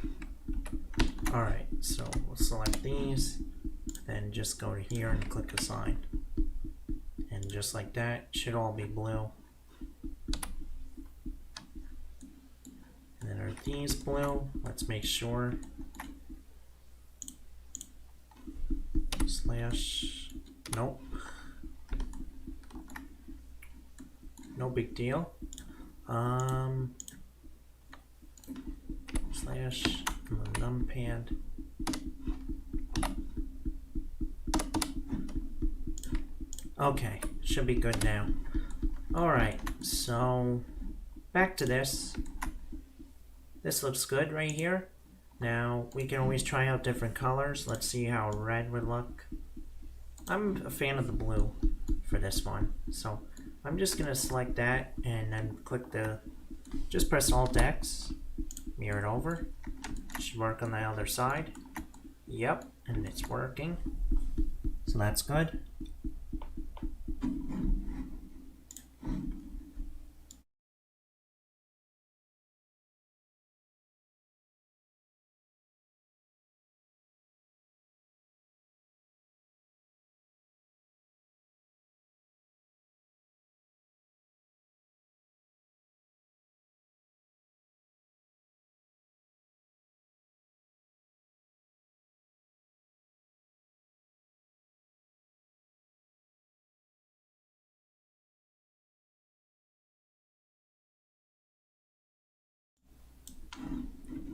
Alright, so we'll select these, then just go to here and click assign. And just like that, it should all be blue. And then are these blue? Let's make sure. Slash, nope. No big deal. Slash numpad. Okay, should be good now. Alright, so back to this. This looks good right here. Now we can always try out different colors. Let's see how red would look. I'm a fan of the blue for this one. So I'm just gonna select that and then click the, just press Alt X, mirror it over. It should work on the other side. Yep, and it's working. So that's good.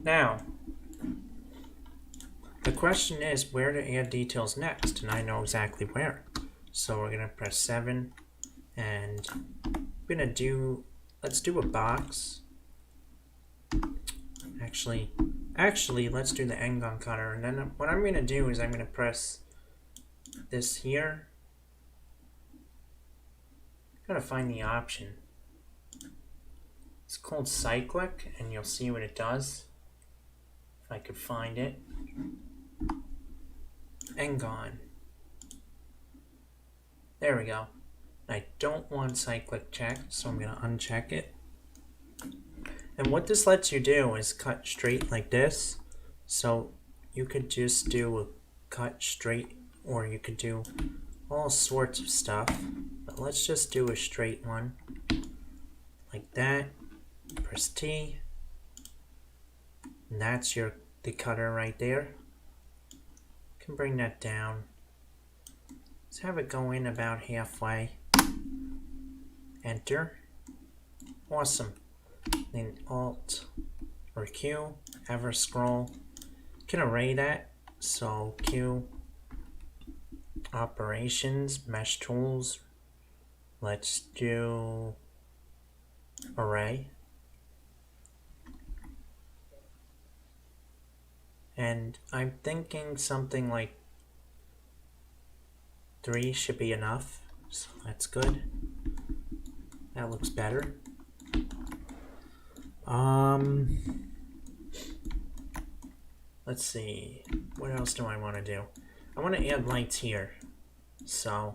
Now, the question is where to add details next, and I know exactly where. So we're gonna press 7, and we're gonna do, let's do a box. Actually, let's do the N-gun cutter, and then what I'm gonna do is I'm gonna press this here. Gotta find the option. It's called cyclic, and you'll see what it does. If I could find it. N-gun. There we go. I don't want cyclic checked, so I'm going to uncheck it. And what this lets you do is cut straight like this. So you could just do a cut straight, or you could do all sorts of stuff. But let's just do a straight one. Like that. Press T. And that's the cutter right there. Can bring that down. Let's have it go in about halfway. Enter. Awesome. Then Alt or Q, ever scroll. Can array that. So Q, operations, mesh tools. Let's do array. And I'm thinking something like 3 should be enough. So that's good. That looks better. Let's see. What else do I want to do? I want to add lights here. So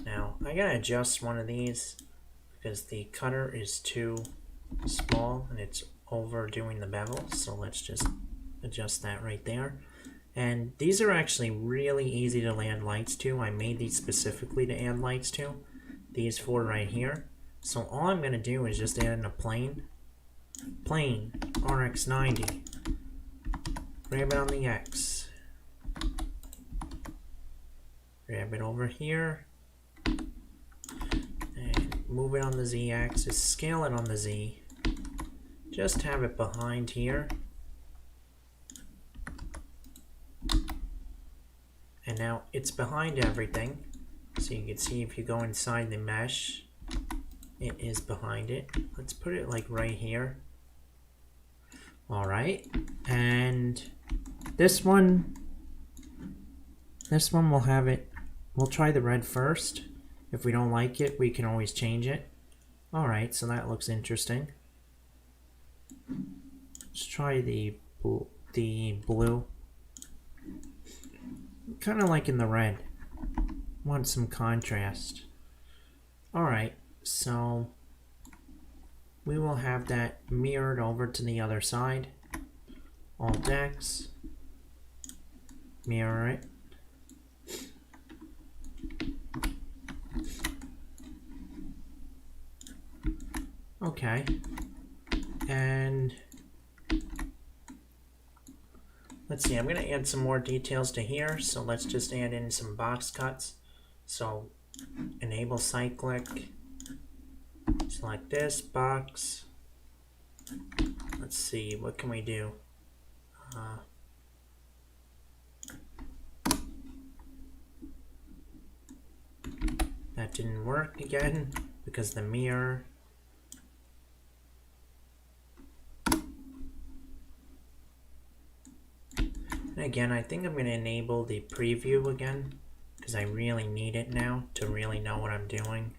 now I gotta adjust one of these because the cutter is too small and it's overdoing the bevel. So let's just adjust that right there. And these are actually really easy to add lights to. I made these specifically to add lights to. These four right here. So all I'm going to do is just add in a plane. Plane, RX90. Grab it on the X. Grab it over here. And move it on the Z axis. Scale it on the Z. Just have it behind here. And now it's behind everything. So you can see if you go inside the mesh, it is behind it. Let's put it like right here. All right. And this one we'll have it. We'll try the red first. If we don't like it, we can always change it. All right, so that looks interesting. Let's try the blue. Kind of like in the red. Want some contrast. Alright, so we will have that mirrored over to the other side. Alt X. Mirror it. Okay. And let's see, I'm going to add some more details to here, so let's just add in some box cuts. So enable cyclic, select this box. Let's see, what can we do? That didn't work again because the mirror. And again, I think I'm going to enable the preview again because I really need it now to really know what I'm doing.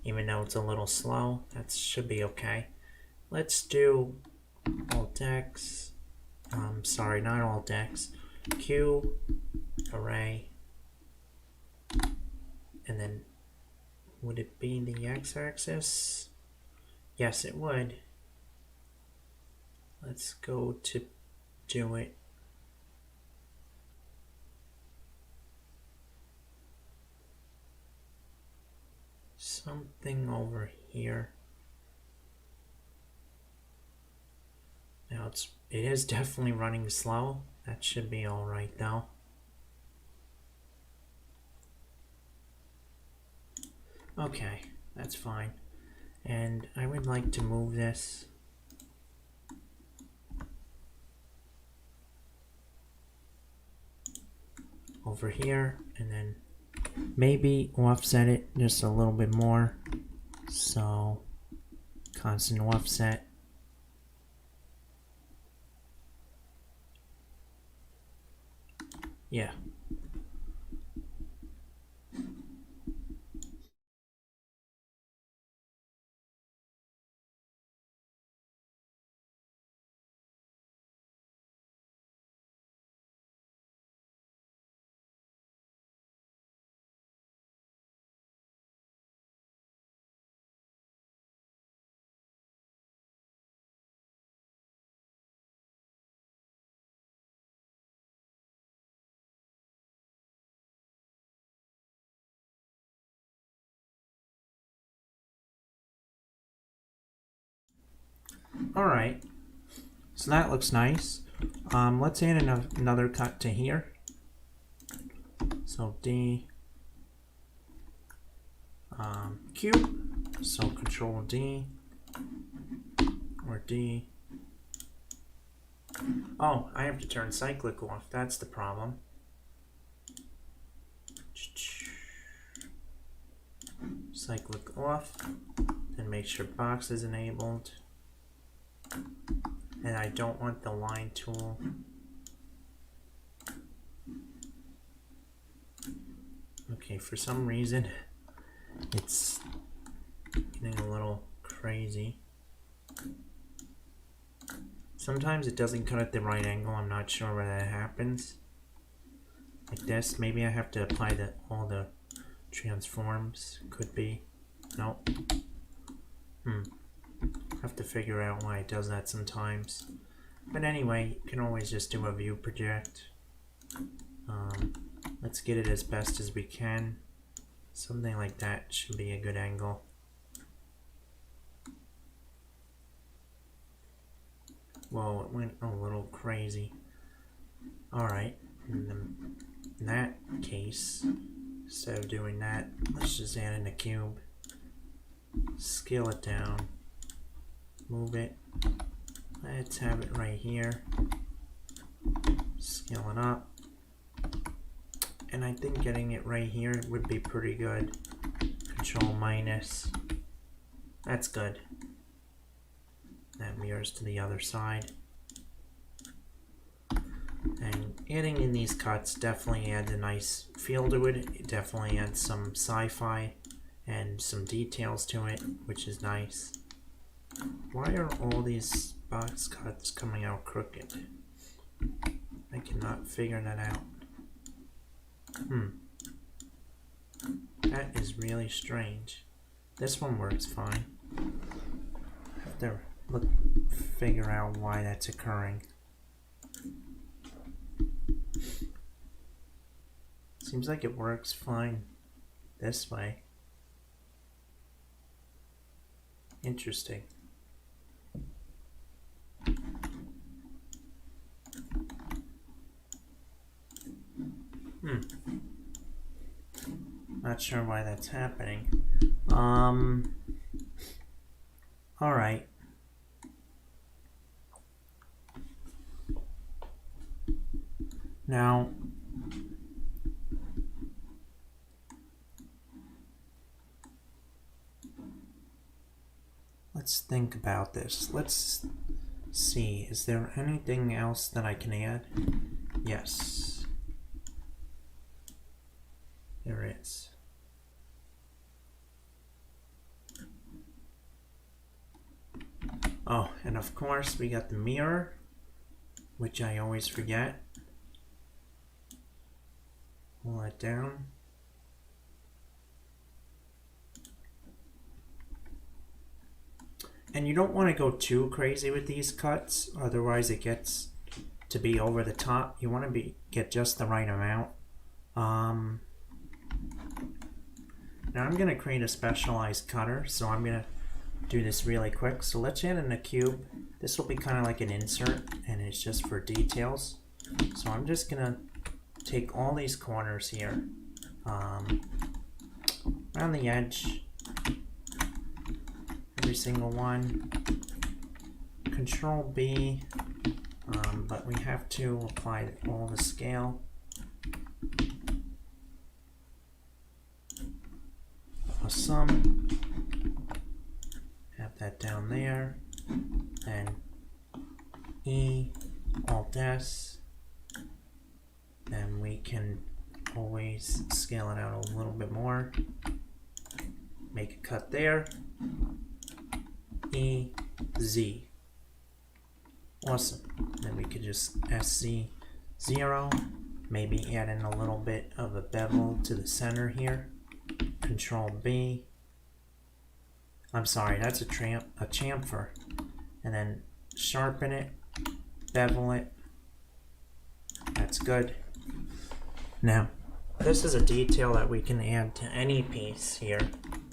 Even though it's a little slow, that should be okay. Let's do Alt X. Sorry, not Alt X. Q, array. And then would it be the X-axis? Yes, it would. Let's go to do it. Something over here. Now it is definitely running slow. That should be all right though. Okay, that's fine. And I would like to move this over here and then maybe offset it just a little bit more. So constant offset. Yeah. Alright, so that looks nice. Let's add another cut to here. So D, Q, so Control D, or D. Oh, I have to turn cyclic off, that's the problem. Cyclic off, then make sure box is enabled. And I don't want the line tool. Okay, for some reason it's getting a little crazy. Sometimes it doesn't cut at the right angle. I'm not sure where that happens. Like this, maybe I have to apply all the transforms. Could be. Nope. Have to figure out why it does that sometimes. But anyway, you can always just do a view project. Let's get it as best as we can. Something like that should be a good angle. Whoa, it went a little crazy. Alright, in that case, instead of doing that, let's just add in a cube. Scale it down. Move it. Let's have it right here. Scale it up. And I think getting it right here would be pretty good. Control minus. That's good. That mirrors to the other side. And adding in these cuts definitely adds a nice feel to it. It definitely adds some sci-fi and some details to it, which is nice. Why are all these box cuts coming out crooked? I cannot figure that out. That is really strange. This one works fine. I have to figure out why that's occurring. Seems like it works fine this way. Interesting. Not sure why that's happening. Alright. Now, let's think about this. Let's see, is there anything else that I can add? Yes. There is. Oh, and of course we got the mirror, which I always forget. Pull that down. And you don't want to go too crazy with these cuts, otherwise it gets to be over the top. You want to get just the right amount. Now I'm going to create a specialized cutter, so I'm going to do this really quick. So let's add in a cube. This will be kind of like an insert, and it's just for details. So I'm just going to take all these corners here, around the edge, every single one. Control B, but we have to apply all the scale. Some. Have that down there, and E, Alt S, and we can always scale it out a little bit more. Make a cut there. E, Z. Awesome. Then we could just SC0, maybe add in a little bit of a bevel to the center here. Control B. I'm sorry, that's a chamfer. And then sharpen it, bevel it. That's good. Now, this is a detail that we can add to any piece here.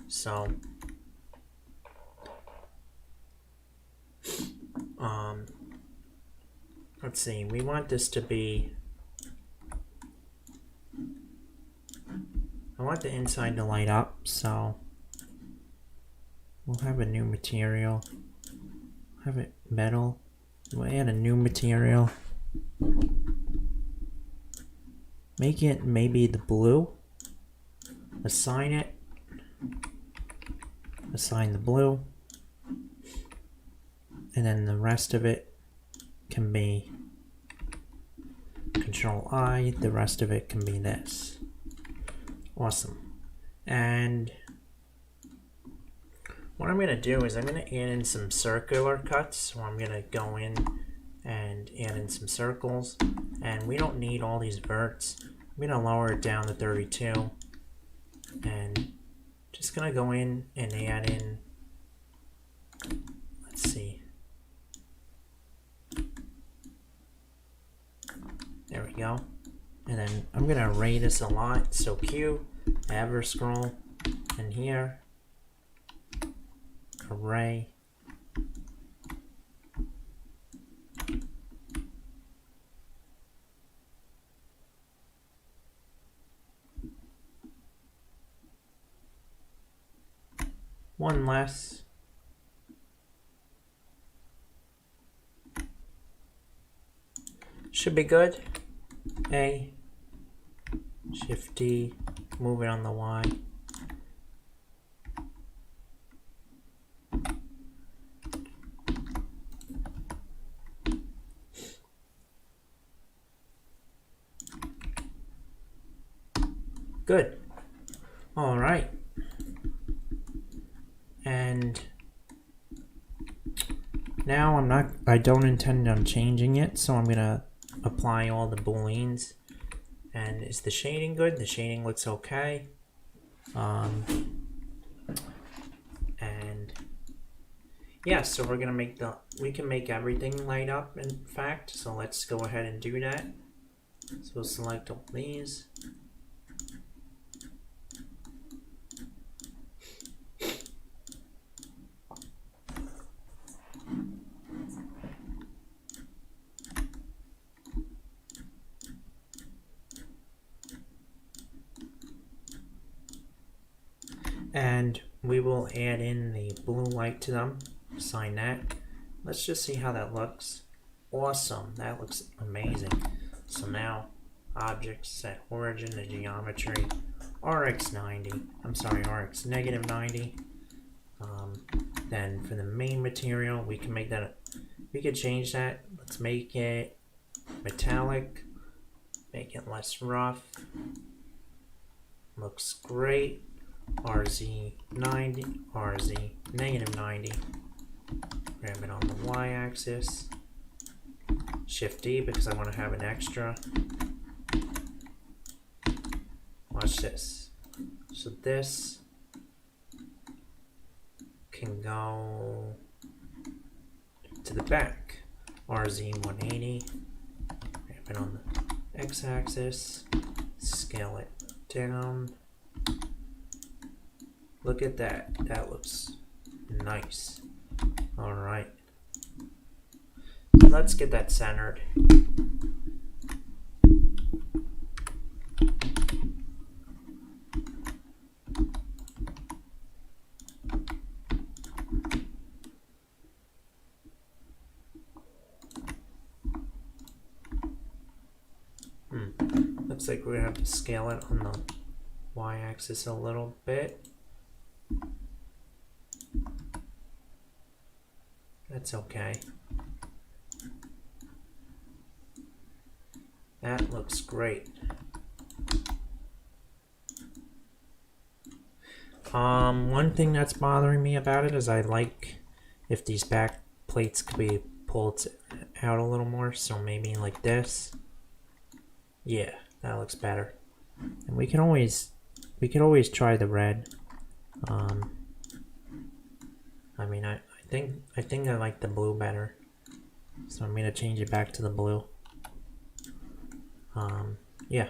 So, let's see, we want this to be, I want the inside to light up, so we'll have a new material, have it metal, we'll add a new material, make it maybe the blue, assign the blue, and then the rest of it can be Control I, the rest of it can be this. Awesome. And what I'm going to do is I'm going to add in some circular cuts. So I'm going to go in and add in some circles. And we don't need all these verts. I'm going to lower it down to 32. And just going to go in and add in, let's see, There we go. And then I'm gonna array this a lot. So Q, ever scroll, and here, array. One less. Should be good. A, Shift D, move it on the Y. Good. All right. And now I don't intend on changing it, so I'm gonna apply all the booleans. And is the shading good? The shading looks okay. And yeah, so we're gonna we can make everything light up, in fact. So let's go ahead and do that. So we'll select all these. And we will add in the blue light to them, assign that. Let's just see how that looks. Awesome, that looks amazing. So now, objects, set origin to geometry, RX90, I'm sorry, RX negative 90. Then for the main material, we can change that. Let's make it metallic, make it less rough. Looks great. RZ90, RZ negative 90. Grab it on the y-axis. Shift D because I want to have an extra. Watch this. So this can go to the back. RZ180. Grab it on the x-axis. Scale it down. Look at that. That looks nice. All right. Let's get that centered. Looks like we're gonna have to scale it on the y-axis a little bit. That's okay. That looks great. One thing that's bothering me about it is I like if these back plates could be pulled out a little more, so maybe like this. Yeah, that looks better. And we could always try the red. I mean, I think I like the blue better, so I'm gonna change it back to the blue. Yeah.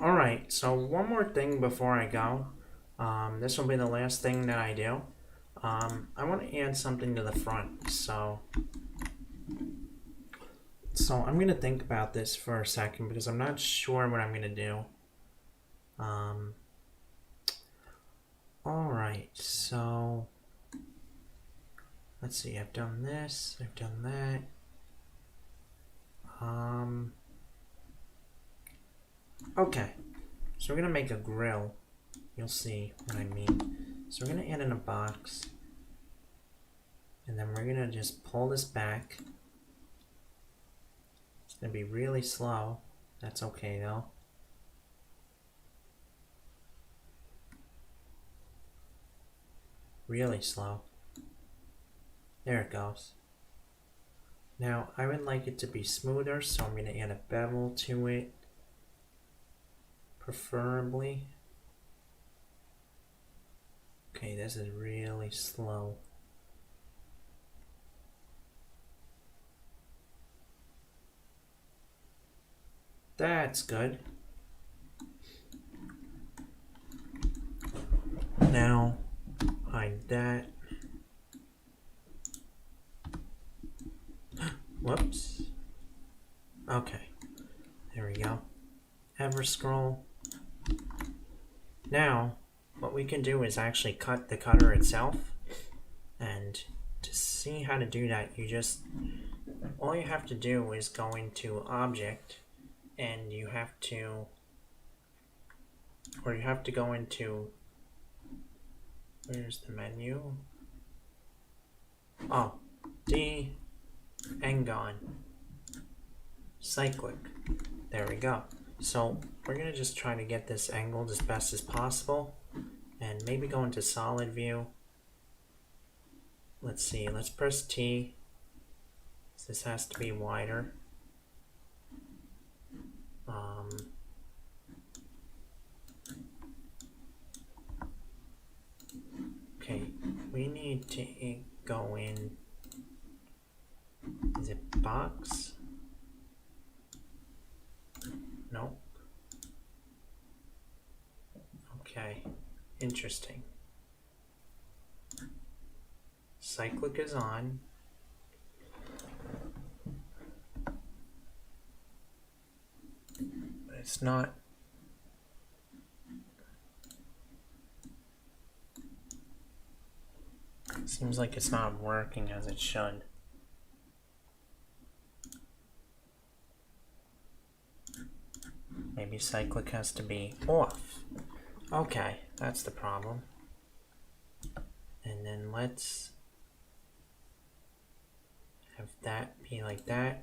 Alright, so one more thing before I go. This will be the last thing that I do. I want to add something to the front, so I'm going to think about this for a second because I'm not sure what I'm going to do. Alright, so let's see, I've done this, I've done that. Okay, so we're gonna make a grill. You'll see what I mean. So we're gonna add in a box, and then we're gonna just pull this back. It's gonna be really slow. That's okay though. Really slow. There it goes. Now I would like it to be smoother, so I'm gonna add a bevel to it, preferably. Okay, this is really slow. That's good. Now, hide that. Whoops. Okay, there we go. Ever scroll. Now, what we can do is actually cut the cutter itself. And to see how to do that, all you have to do is go into Object, and you have to go into, where's the menu? Oh, N-gon, cyclic. There we go. So we're gonna just try to get this angled as best as possible, and maybe go into solid view. Let's see, let's press T. This has to be wider. Okay, we need to go in, is it box? Nope. Okay, interesting. Cyclic is on. But it's not. Seems like it's not working as it should. Maybe cyclic has to be off. Okay, that's the problem. And then let's have that be like that.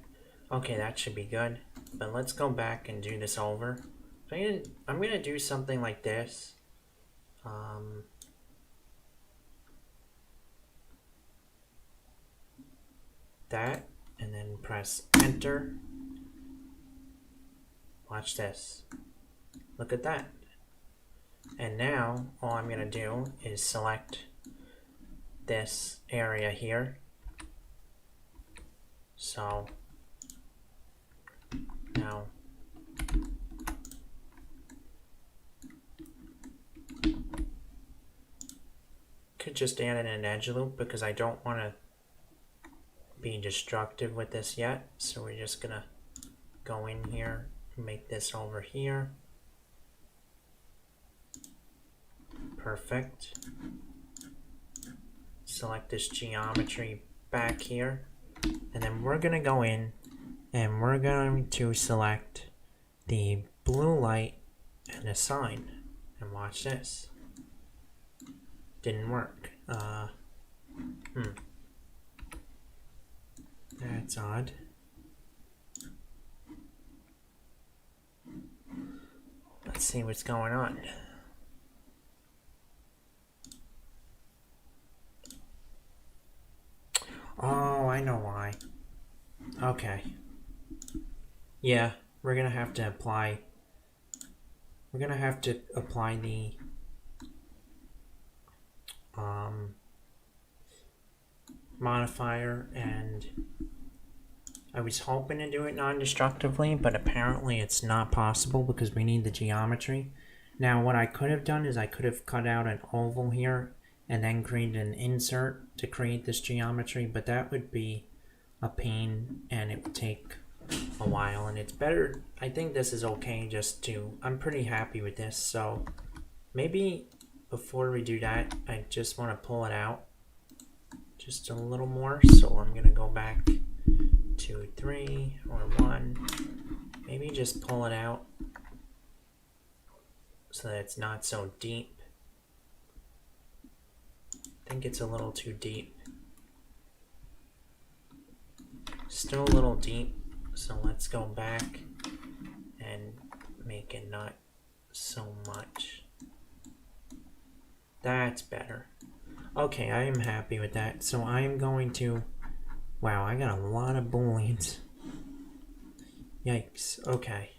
Okay, that should be good. But let's go back and do this over. So I'm gonna do something like this. That, and then press enter. Watch this. Look at that. And now all I'm gonna do is select this area here. So now could just add in an edge loop because I don't want to be destructive with this yet. So we're just gonna go in here and make this over here. Perfect. Select this geometry back here, and then we're gonna go in and we're going to select the blue light and assign, and watch this. Didn't work. That's odd. Let's see what's going on. Oh, I know why. Okay. Yeah, we're gonna have to apply the modifier, and I was hoping to do it non-destructively, but apparently it's not possible because we need the geometry. Now what I could have done is I could have cut out an oval here and then created an insert to create this geometry, but that would be a pain and it would take a while, and it's better. I think this is okay I'm pretty happy with this, so maybe before we do that, I just want to pull it out just a little more. So I'm going to go back to 3 or 1, maybe just pull it out so that it's not so deep. I think it's a little too deep. Still a little deep, so let's go back and make it not so much. That's better. Okay, I am happy with that. So I am going to... Wow, I got a lot of booleans. Yikes. Okay.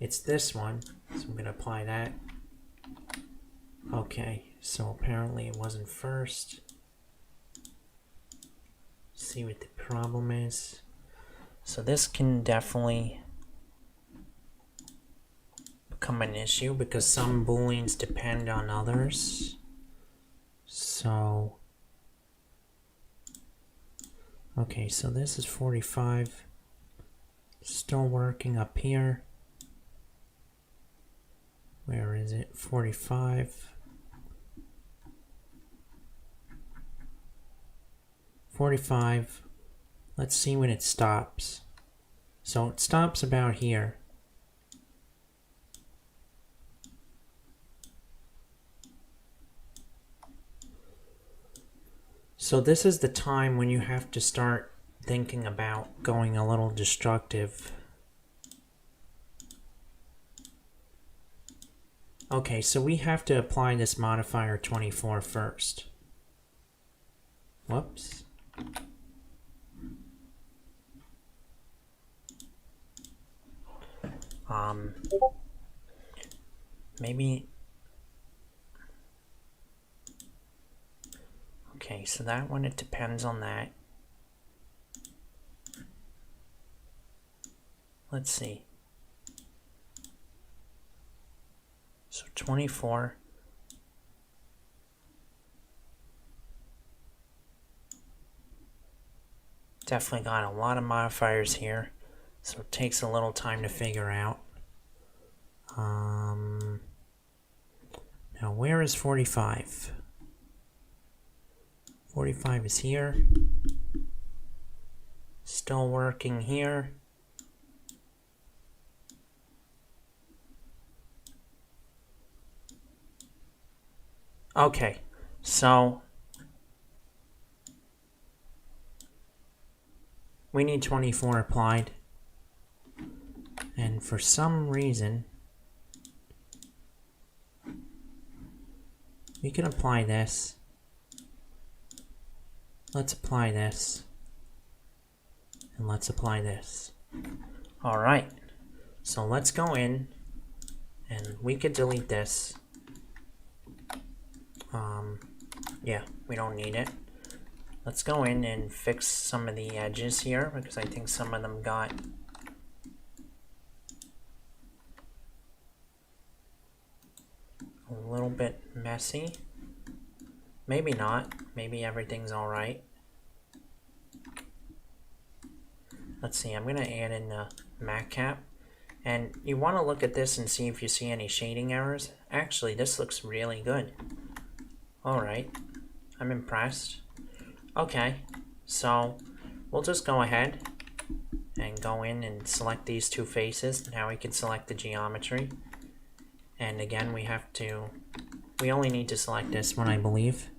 It's this one, so I'm going to apply that. Okay, so apparently it wasn't first. See what the problem is. So this can definitely become an issue because some booleans depend on others. So, okay, so this is 45. Still working up here. Where is it? 45. 45. Let's see when it stops. So it stops about here. So this is the time when you have to start thinking about going a little destructive. Okay, so we have to apply this modifier 24 first. Whoops. Maybe... Okay, so that one, it depends on that. Let's see. So 24. Definitely got a lot of modifiers here, so it takes a little time to figure out. Now where is 45? 45 is here. Still working here. Okay, so we need 24 applied. And for some reason, we can apply this. Let's apply this. And let's apply this. Alright, so let's go in and we could delete this. Yeah, we don't need it. Let's go in and fix some of the edges here because I think some of them got a little bit messy. Maybe not. Maybe everything's alright. Let's see, I'm going to add in the matte cap. And you want to look at this and see if you see any shading errors. Actually, this looks really good. Alright, I'm impressed. Okay, so we'll just go ahead and go in and select these two faces. Now we can select the geometry. And again, we only need to select this one, I believe.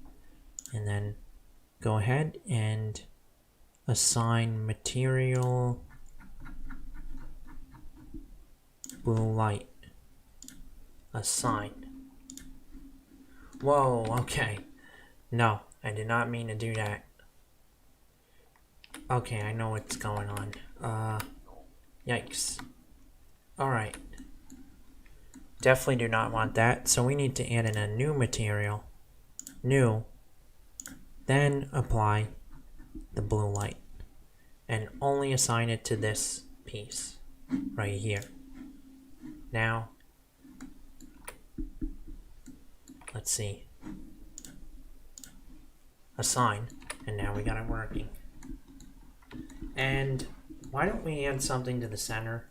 And then go ahead and assign material blue light. Assign. Whoa, okay. No, I did not mean to do that. Okay, I know what's going on. Yikes. Alright. Definitely do not want that, so we need to add in a new material. New. Then apply the blue light. And only assign it to this piece. Right here. Now, let's see. Assign, and now we got it working. And why don't we add something to the center?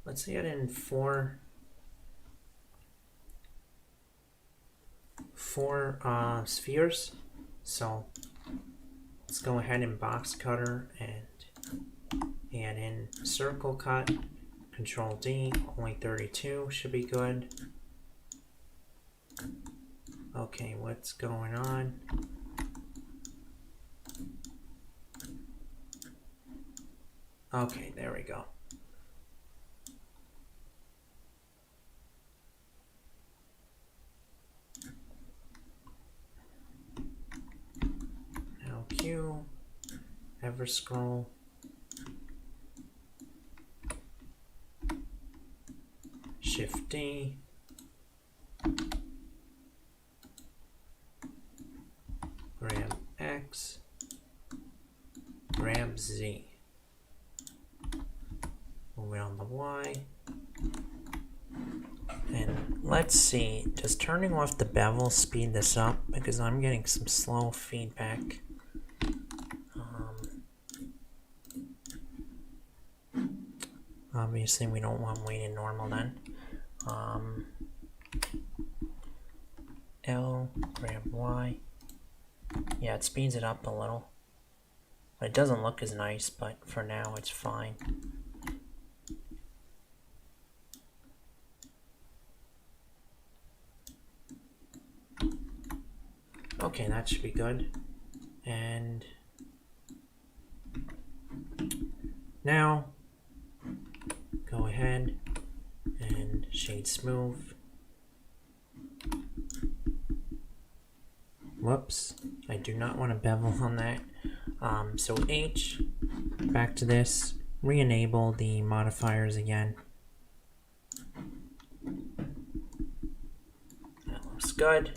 Let's add in four spheres. So let's go ahead and box cutter and add in circle cut, Control D, only 32 should be good. Okay, what's going on? Okay, there we go. Now Q, ever scroll. Shift D. Grab X. Grab Z. Move it on the Y. And let's see, does turning off the bevel speed this up? Because I'm getting some slow feedback. Obviously we don't want weighted normal then. L, grab Y. Yeah, it speeds it up a little. It doesn't look as nice, but for now it's fine. Okay, that should be good. And now go ahead and shade smooth. Whoops, I do not want a bevel on that. So H, back to this, re-enable the modifiers again. That looks good.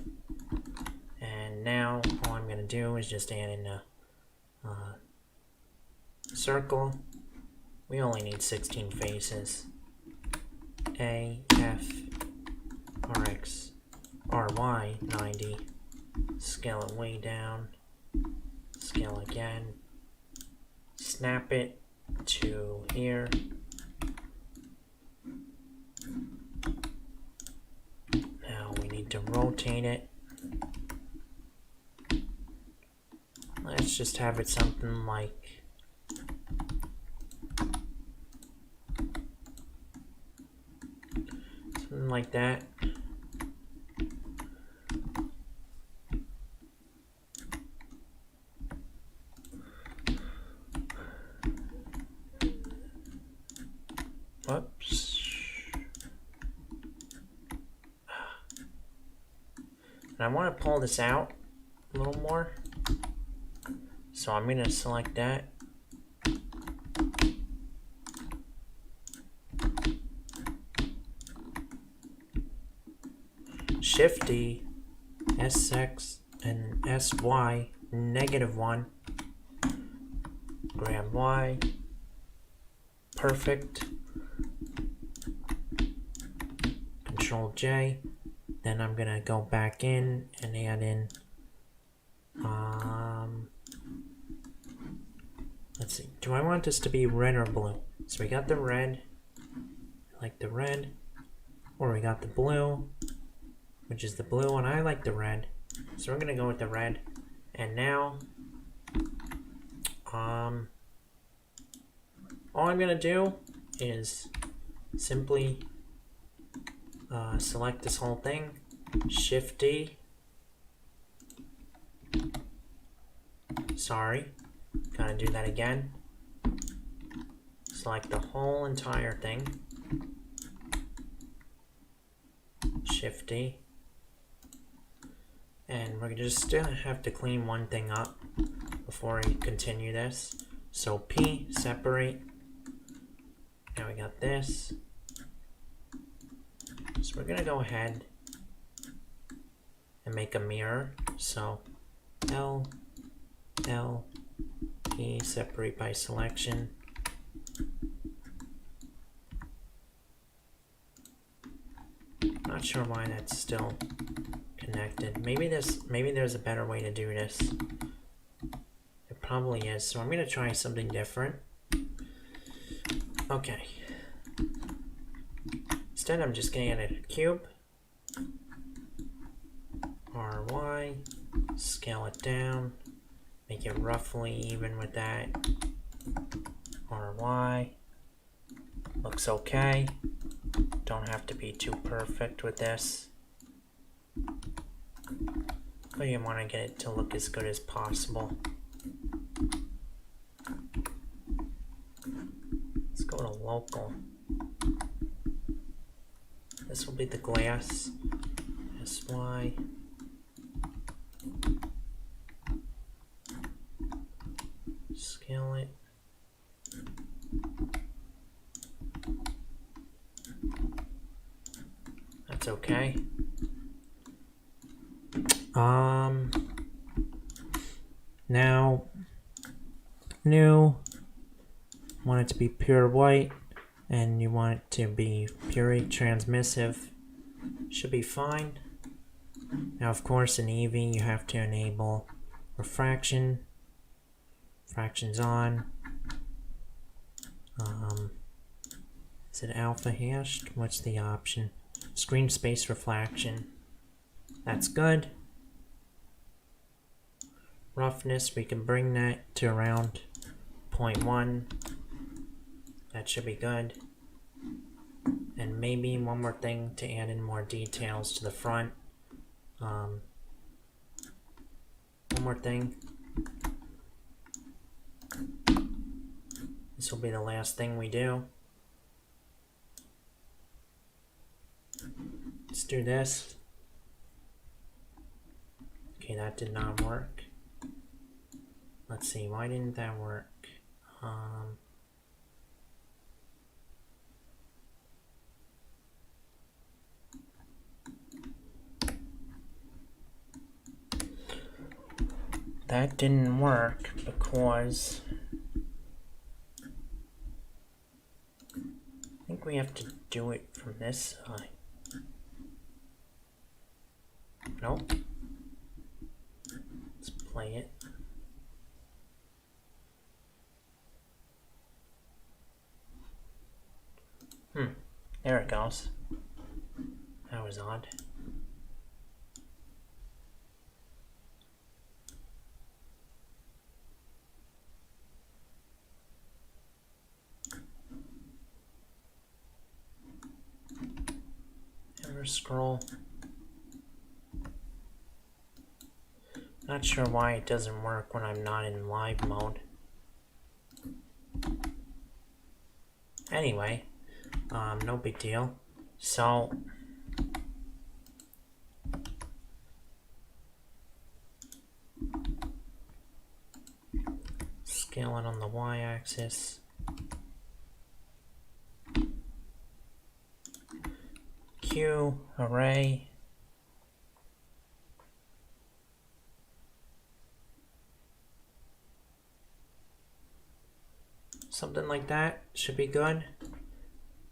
And now all I'm going to do is just add in a circle. We only need 16 faces. A, F, RX, RY, 90. Scale it way down. Scale again. Snap it to here. Now we need to rotate it. Let's just have it something like that. Whoops. And I want to pull this out a little more. So I'm going to select that. Shift D, SX and SY, -1. Grab Y. Perfect. Control J. Then I'm going to go back in and add in let's see, do I want this to be red or blue? So we got the red, I like the red, or we got the blue, which is the blue, and I like the red, so we're gonna go with the red. And now, all I'm gonna do is simply select this whole thing, Shift D, sorry, gotta do that again. Select the whole entire thing. Shift D. And we're just gonna have to clean one thing up before we continue this. So P, separate. Now we got this. So we're gonna go ahead and make a mirror. So L, L, P, separate by selection. Not sure why that's still connected. Maybe there's a better way to do this. It probably is. So I'm gonna try something different. Okay. Instead, I'm just gonna add a cube. RY, scale it down, make it roughly even with that. RY, Looks okay. Don't have to be too perfect with this. But you want to get it to look as good as possible. Let's go to local. This will be the glass. SY. Scale it. That's okay. Now, new, want it to be pure white, and you want it to be pure transmissive. Should be fine. Now, of course, in Eevee, you have to enable refraction. Fraction's on. Is it alpha hashed? What's the option? Screen space reflection. That's good. Roughness, we can bring that to around 0.1. That should be good. And maybe one more thing to add in more details to the front. One more thing. This will be the last thing we do. Let's do this. Okay, that did not work. Let's see, why didn't that work? That didn't work because I think we have to do it from this side. Nope. Let's play it. There it goes. That was odd. Ever scroll. Not sure why it doesn't work when I'm not in live mode. Anyway, no big deal. So, scale it on the y-axis. Q, array. Something like that should be good.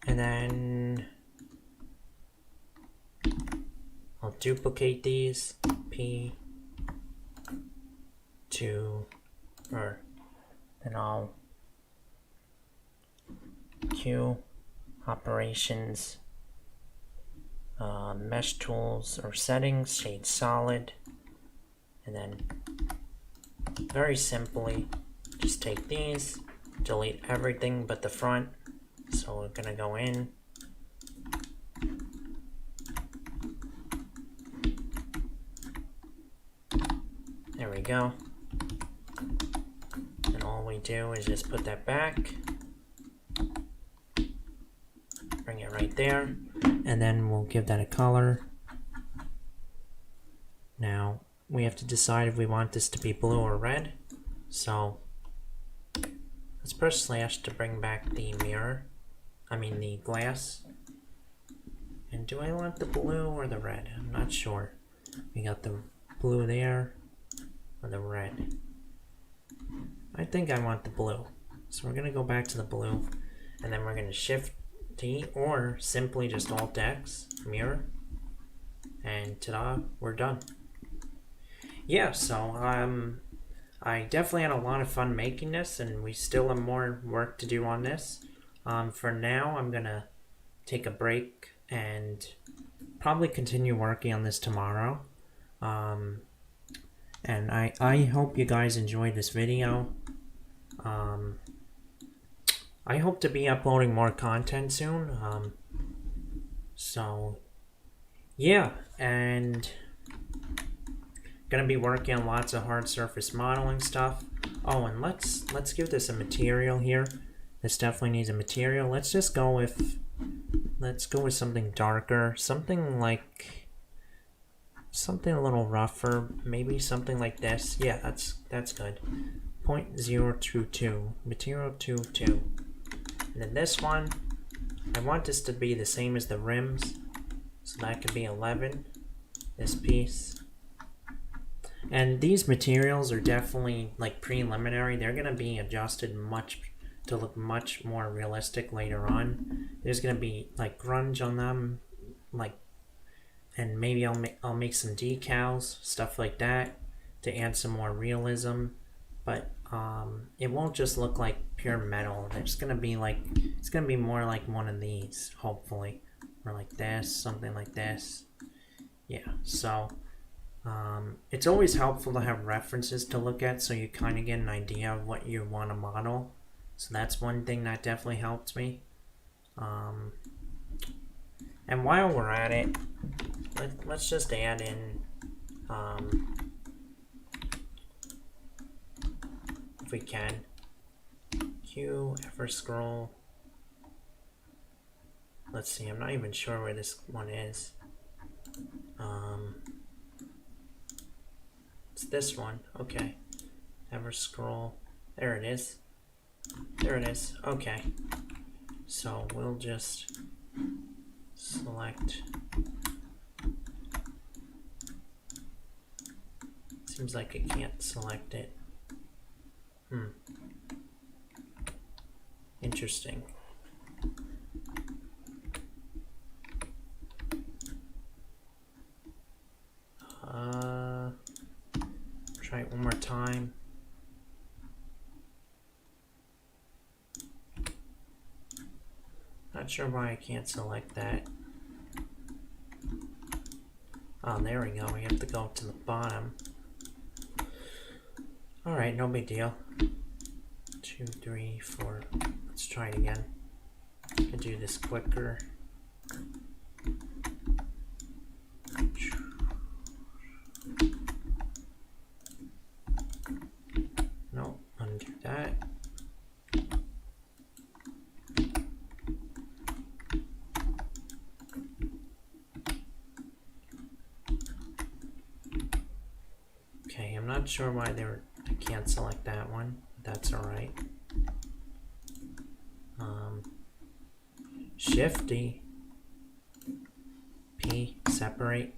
And then I'll duplicate these. P, 2, or then I'll Q, operations, mesh tools or settings, shade solid, and then very simply just take these, delete everything but the front. So we're gonna go in, there we go, and all we do is just put that back, bring it right there, and then we'll give that a color. Now we have to decide if we want this to be blue or red, so let's press slash to bring back the mirror. The glass. And do I want the blue or the red? I'm not sure. We got the blue there, or the red. I think I want the blue. So we're gonna go back to the blue, and then we're gonna shift T, or simply just Alt X, mirror, and ta-da, we're done. Yeah, so I definitely had a lot of fun making this, and we still have more work to do on this. For now, I'm gonna take a break and probably continue working on this tomorrow. And I hope you guys enjoyed this video. I hope to be uploading more content soon. So yeah, and gonna be working on lots of hard surface modeling stuff. Oh, and let's give this a material here. This definitely needs a material. Let's go with something darker, something a little rougher, maybe something like this. Yeah, that's good. 0.022, material 22. And then this one, I want this to be the same as the rims, so that could be 11, this piece. And these materials are definitely like preliminary. They're gonna be adjusted to look much more realistic later on. There's gonna be like grunge on them, and maybe I'll make some decals, stuff like that, to add some more realism. But it won't just look like pure metal. It's gonna be more like one of these, hopefully, or like this, something like this. Yeah. So it's always helpful to have references to look at, so you kind of get an idea of what you want to model. So that's one thing that definitely helped me. And while we're at it, let's just add in, if we can, Q, ever scroll. Let's see, I'm not even sure where this one is. It's this one. Okay. Ever scroll. There it is. There it is. Okay. So we'll just select. Seems like it can't select it. Interesting. Try it one more time. Not sure why I can't select that. Oh, there we go. We have to go to the bottom. Alright, no big deal. 2, 3, 4. Let's try it again. I can do this quicker. No, undo that. Okay, I'm not sure why I can't select that one. That's alright. Shift D, P, separate.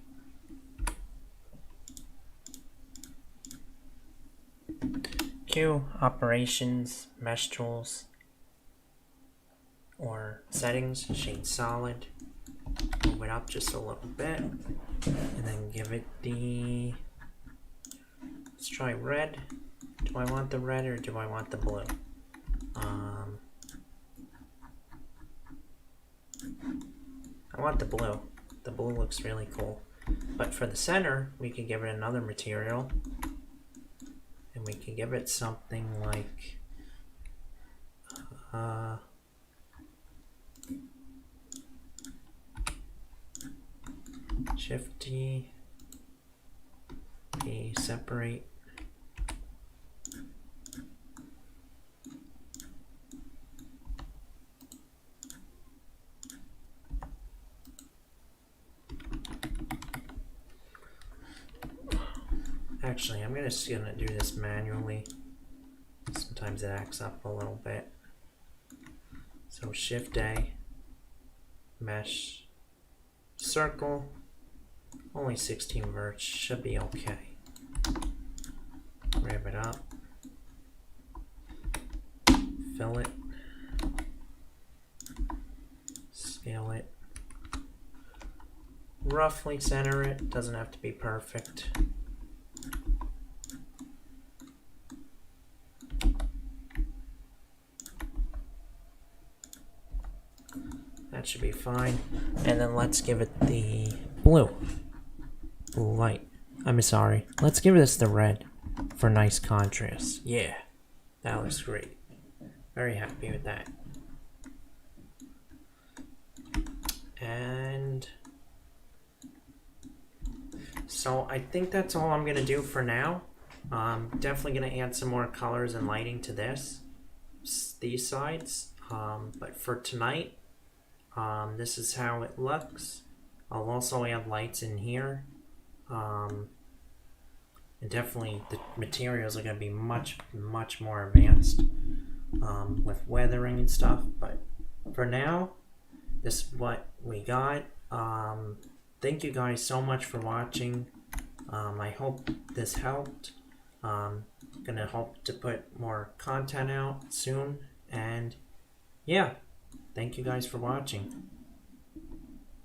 Q, operations, mesh tools, or settings, shade solid. Move it up just a little bit, and then give it the, let's try red. Do I want the red or do I want the blue? I want the blue. The blue looks really cool. But for the center, we can give it another material. And we can give it something like Shift T, P, separate. Actually, I'm just gonna do this manually. Sometimes it acts up a little bit. So Shift A, mesh, circle, only 16 verts, should be okay. Rev it up, fill it, scale it, roughly center it, doesn't have to be perfect. That should be fine. And then let's give it the blue light. I'm sorry. Let's give this the red for nice contrast. Yeah, that looks great. Very happy with that. And so I think that's all I'm gonna do for now. Definitely gonna add some more colors and lighting to these sides. But for tonight, this is how it looks. I'll also add lights in here. And definitely the materials are gonna be much more advanced with weathering and stuff. But for now, this is what we got. Thank you guys so much for watching. I hope this helped. Gonna hope to put more content out soon. And yeah, thank you guys for watching.